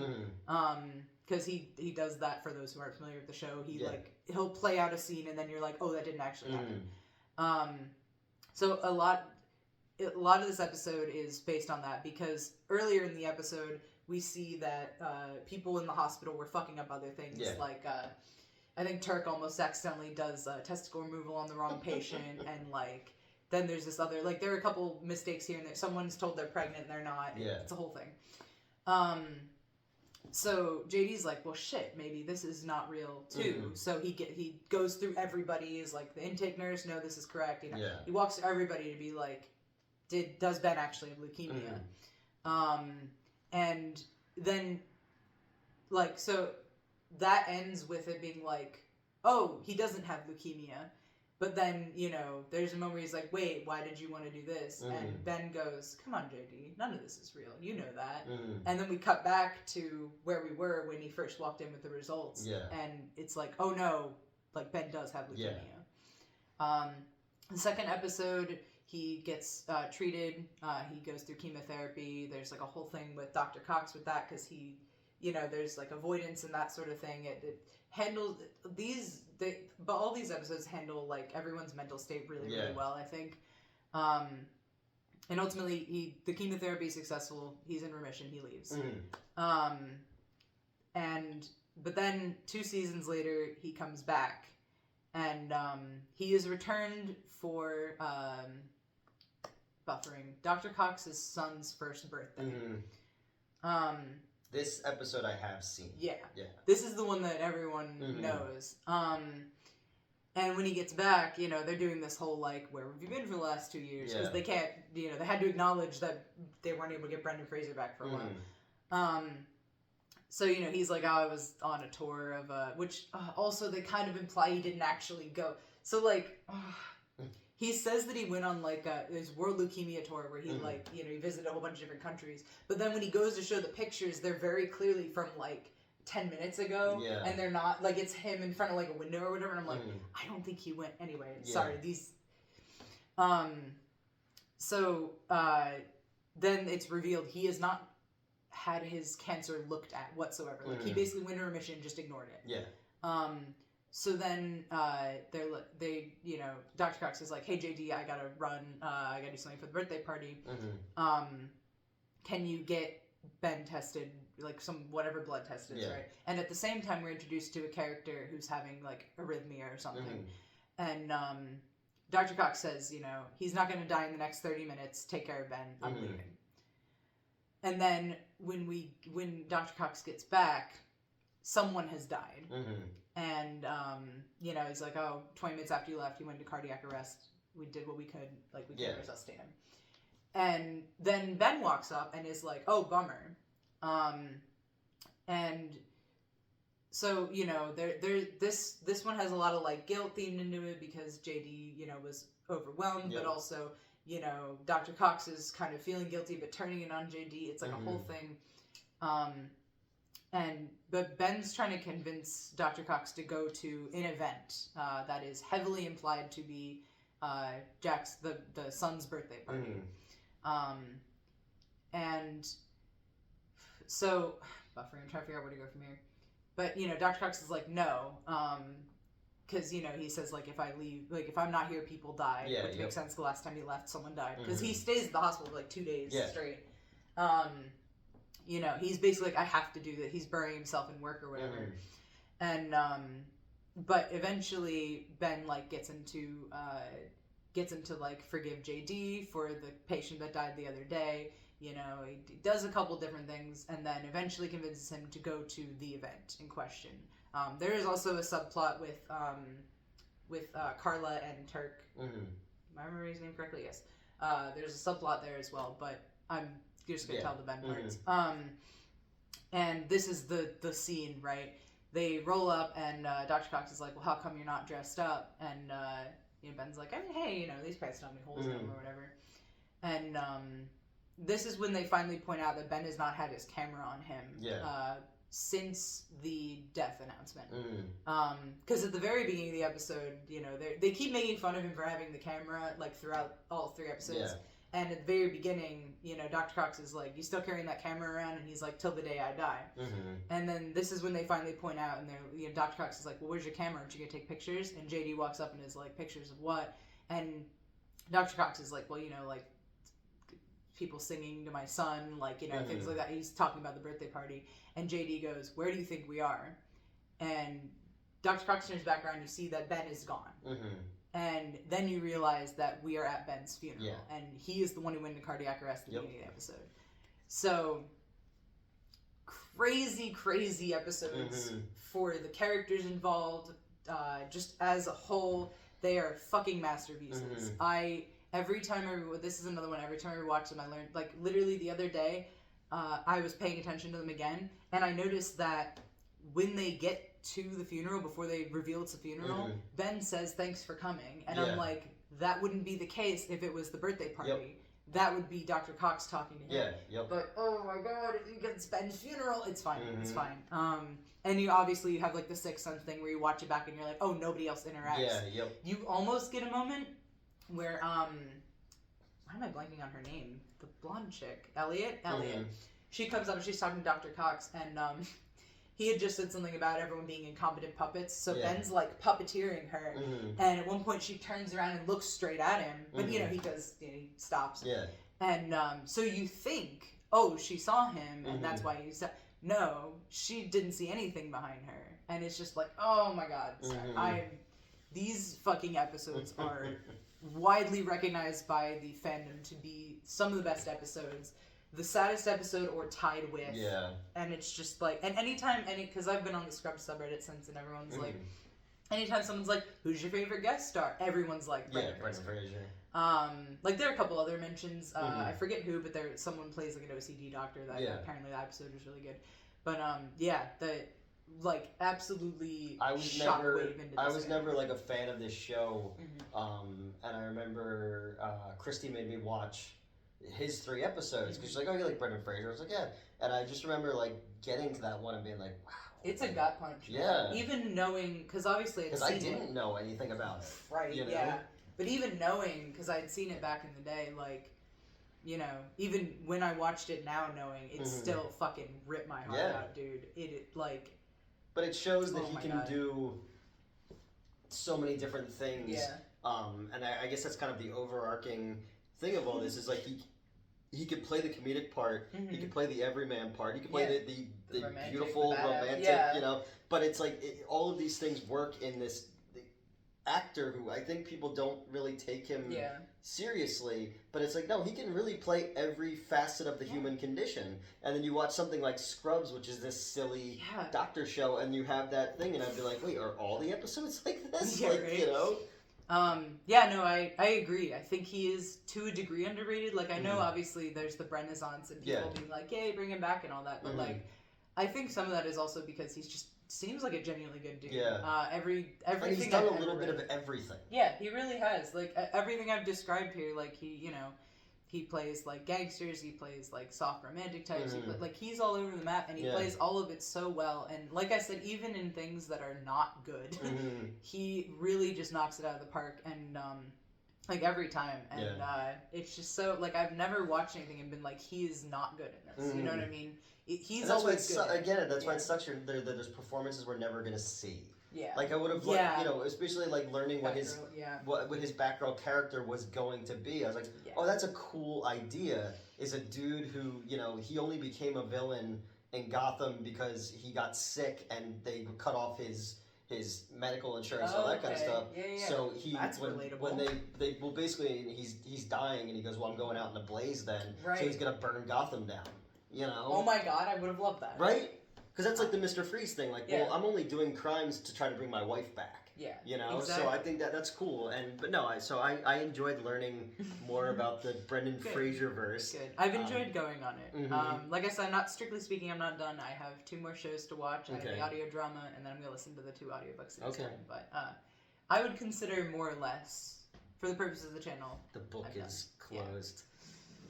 Because he does that, for those who aren't familiar with the show. He'll play out a scene, and then you're like, oh, that didn't actually happen. So a lot of this episode is based on that, because earlier in the episode, we see that people in the hospital were fucking up other things. I think Turk almost accidentally does testicle removal on the wrong patient, and then there's this other, there are a couple mistakes here and there. Someone's told they're pregnant and they're not. It's a whole thing. So JD's like, well, shit, maybe this is not real too. So he goes through everybody. Is like, the intake nurse, no, this is correct. He walks through everybody to be like, does Ben actually have leukemia? And then, so that ends with it being like, oh, he doesn't have leukemia. But then, there's a moment where he's like, wait, why did you want to do this? And Ben goes, come on, JD, none of this is real. You know that. And then we cut back to where we were when he first walked in with the results. And it's like, oh no, Ben does have leukemia. The second episode, he gets treated. He goes through chemotherapy. There's a whole thing with Dr. Cox with that, because he, there's avoidance and that sort of thing. It handles but all these episodes handle everyone's mental state really well, I think. And ultimately, the chemotherapy is successful. He's in remission. He leaves. But then 2 seasons later, he comes back, and he is returned for buffering Dr. Cox's son's first birthday. This episode I have seen. Yeah. This is the one that everyone knows. And when he gets back, they're doing this whole, where have you been for the last 2 years? Because they can't, they had to acknowledge that they weren't able to get Brendan Fraiser back for a while. So, he's like, oh, I was on a tour of, which also they kind of imply he didn't actually go. So, he says that he went on his World Leukemia tour where he he visited a whole bunch of different countries. But then when he goes to show the pictures, they're very clearly from 10 minutes ago, and they're not it's him in front of a window or whatever. And I'm like, I don't think he went anyway. Sorry, these. So then it's revealed he has not had his cancer looked at whatsoever. He basically went into remission, just ignored it. So then they Dr. Cox is like, hey JD, I gotta run, I gotta do something for the birthday party. Can you get Ben tested, like some whatever blood test is, right? And at the same time, we're introduced to a character who's having like arrhythmia or something, and Dr. Cox says, he's not gonna die in the next 30 minutes. Take care of Ben. I'm leaving. And then when Dr. Cox gets back, someone has died. And, he's like, 20 minutes after you left, you went into cardiac arrest. We did what we could. Like, we couldn't resuscitate him. And then Ben walks up and is like, oh, bummer. And so, this one has a lot of, like, guilt themed into it because JD, was overwhelmed, but also, Dr. Cox is kind of feeling guilty but turning it on JD. It's like a whole thing. But Ben's trying to convince Dr. Cox to go to an event that is heavily implied to be Jack's the son's birthday party. And so buffering, I'm trying to figure out where to go from here. But Dr. Cox is like, no, because he says like, if I leave, like if I'm not here, people die. Which makes sense. The last time he left, someone died because he stays at the hospital for like 2 days straight. He's basically like, I have to do that. He's burying himself in work or whatever. And, but eventually Ben, like, gets into like, forgive JD for the patient that died the other day. He does a couple different things and then eventually convinces him to go to the event in question. There is also a subplot with Carla and Turk. Am I remembering his name correctly? Yes. There's a subplot there as well, but I'm just gonna tell the Ben parts. And this is the scene, right? They roll up and Dr. Cox is like, well, how come you're not dressed up? And Ben's like, hey, these pants don't have any holes in them or whatever. And this is when they finally point out that Ben has not had his camera on him since the death announcement. Because at the very beginning of the episode, they keep making fun of him for having the camera like throughout all 3 episodes. And at the very beginning, Dr. Cox is like, you still carrying that camera around? And he's like, till the day I die. And then this is when they finally point out, and they're, Dr. Cox is like, well, where's your camera? Aren't you going to take pictures? And JD walks up and is like, pictures of what? And Dr. Cox is like, well, like, people singing to my son, like, things like that. He's talking about the birthday party. And JD goes, where do you think we are? And Dr. Cox turns back around, you see that Ben is gone. And then you realize that we are at Ben's funeral. And he is the one who went into cardiac arrest at the beginning of the episode. So, crazy episodes for the characters involved. Just as a whole, they are fucking masterpieces. Every time this is another one, every time I watch them, I learned, like, literally the other day, I was paying attention to them again, and I noticed that when they get to the funeral, before they reveal it's a funeral, Ben says, thanks for coming. And I'm like, that wouldn't be the case if it was the birthday party. That would be Dr. Cox talking to him. But, oh my god, if you get Ben's funeral, it's fine. It's fine. And you obviously have, like, the Sixth Sense thing where you watch it back and you're like, oh, nobody else interacts. You almost get a moment where, why am I blanking on her name? The blonde chick. Elliot. She comes up and she's talking to Dr. Cox, and, he had just said something about everyone being incompetent puppets, so Ben's, like, puppeteering her, and at one point she turns around and looks straight at him, but, he does, he stops. And, so you think, oh, she saw him, and that's why he said, no, she didn't see anything behind her, and it's just like, oh my god, these fucking episodes are widely recognized by the fandom to be some of the best episodes. The saddest episode or tied with. And it's just like, and anytime, because I've been on the Scrub subreddit since, and everyone's like, anytime someone's like, who's your favorite guest star? Everyone's like, Brendan Fraiser. Like, there are a couple other mentions. I forget who, but someone plays like an OCD doctor that apparently that episode was really good. But, absolutely shockwave into this. I was never, like, a fan of this show. And I remember Christy made me watch his 3 episodes because she's like, oh, you like Brendan Fraiser? I was like, yeah. And I just remember, like, getting to that one and being like, wow. It's a gut punch. Even knowing, because obviously because I didn't know anything about it. Right, But even knowing, because I'd seen it back in the day, like, even when I watched it now knowing, it still fucking ripped my heart out, dude. It like... But it shows that he can do so many different things. Yeah. And I guess that's kind of the overarching thing of all this is like he could play the comedic part, he could play the everyman part, he could play the romantic, beautiful the romantic, you know. But it's like all of these things work in this actor who I think people don't really take him seriously, but it's like, no, he can really play every facet of the human condition. And then you watch something like Scrubs, which is this silly doctor show, and you have that thing, and I'd be like, wait, are all the episodes like this? Yeah, like, right? you know? I agree. I think he is to a degree underrated. Like, I know obviously there's the Renaissance and people being like, yay, bring him back and all that, but like, I think some of that is also because he's just seems like a genuinely good dude. Yeah. Everything and he's done a little bit of everything. Yeah, he really has. Like everything I've described here, like he plays like gangsters, he plays like soft romantic types, like he's all over the map and he plays all of it so well. And like I said, even in things that are not good, he really just knocks it out of the park and like every time. And it's just so like I've never watched anything and been like he is not good in this. You know what I mean? He's always good. Again, that's why it sucks. There's performances we're never gonna see. Yeah. Like I would have, you know, especially like learning what his Batgirl character was going to be. I was like, oh, that's a cool idea. Is a dude who, you know, he only became a villain in Gotham because he got sick and they cut off his medical insurance, all that kind of stuff. Yeah. So that's relatable. When they basically he's dying and he goes, well, I'm going out in a blaze then. Right. So he's gonna burn Gotham down. You know? Oh my God, I would have loved that. Right? Because that's like the Mr. Freeze thing. Like, well, I'm only doing crimes to try to bring my wife back. Yeah. You know? Exactly. So I think that's cool. But no, I enjoyed learning more about the Brendan Fraiser verse. Good. I've enjoyed going on it. Like I said, not strictly speaking, I'm not done. I have 2 more shows to watch. I have the audio drama, and then I'm going to listen to the 2 audiobooks next time. But I would consider more or less, for the purposes of the channel, the book is closed. Yeah.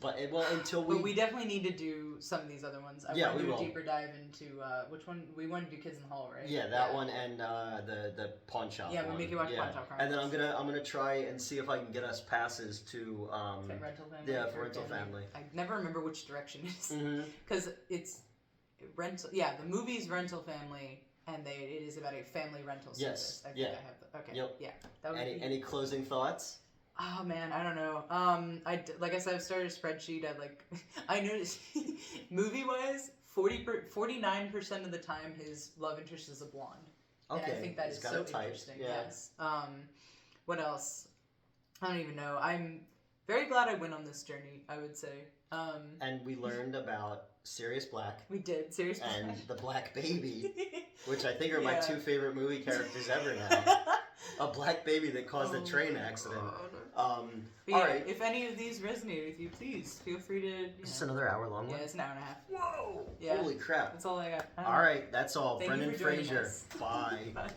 But until But we definitely need to do some of these other ones. I want to do a deeper dive into which one we want to do. Kids in the Hall, right? Yeah, that one and the pawn shop. Yeah, we'll make you watch Pawn Shop Chronicles. And then I'm gonna try and see if I can get us passes to Rental Family. Yeah, for Rental Family. I never remember which direction it is because it's rental. Yeah, the movie's Rental Family, and it is about a family rental service. I think I have the. Okay. Yep. Yeah. That would any closing thoughts? Oh man, I don't know. Like I said, I've started a spreadsheet. I noticed, movie-wise, 49% of the time his love interest is a blonde. Okay, and I think that is so interesting. Yeah. Yes. What else? I don't even know. I'm very glad I went on this journey, I would say. And we learned about Sirius Black. We did, Sirius Black. And the Black Baby, which I think are my 2 favorite movie characters ever now. A black baby that caused a train accident. All right. If any of these resonate with you, please feel free to. Is this another hour-long one? Yeah, it's an hour and a half. Whoa! Yeah. Holy crap! That's all I got. All right, that's all. Thank Brendan you for joining Fraiser. us. Bye. Bye.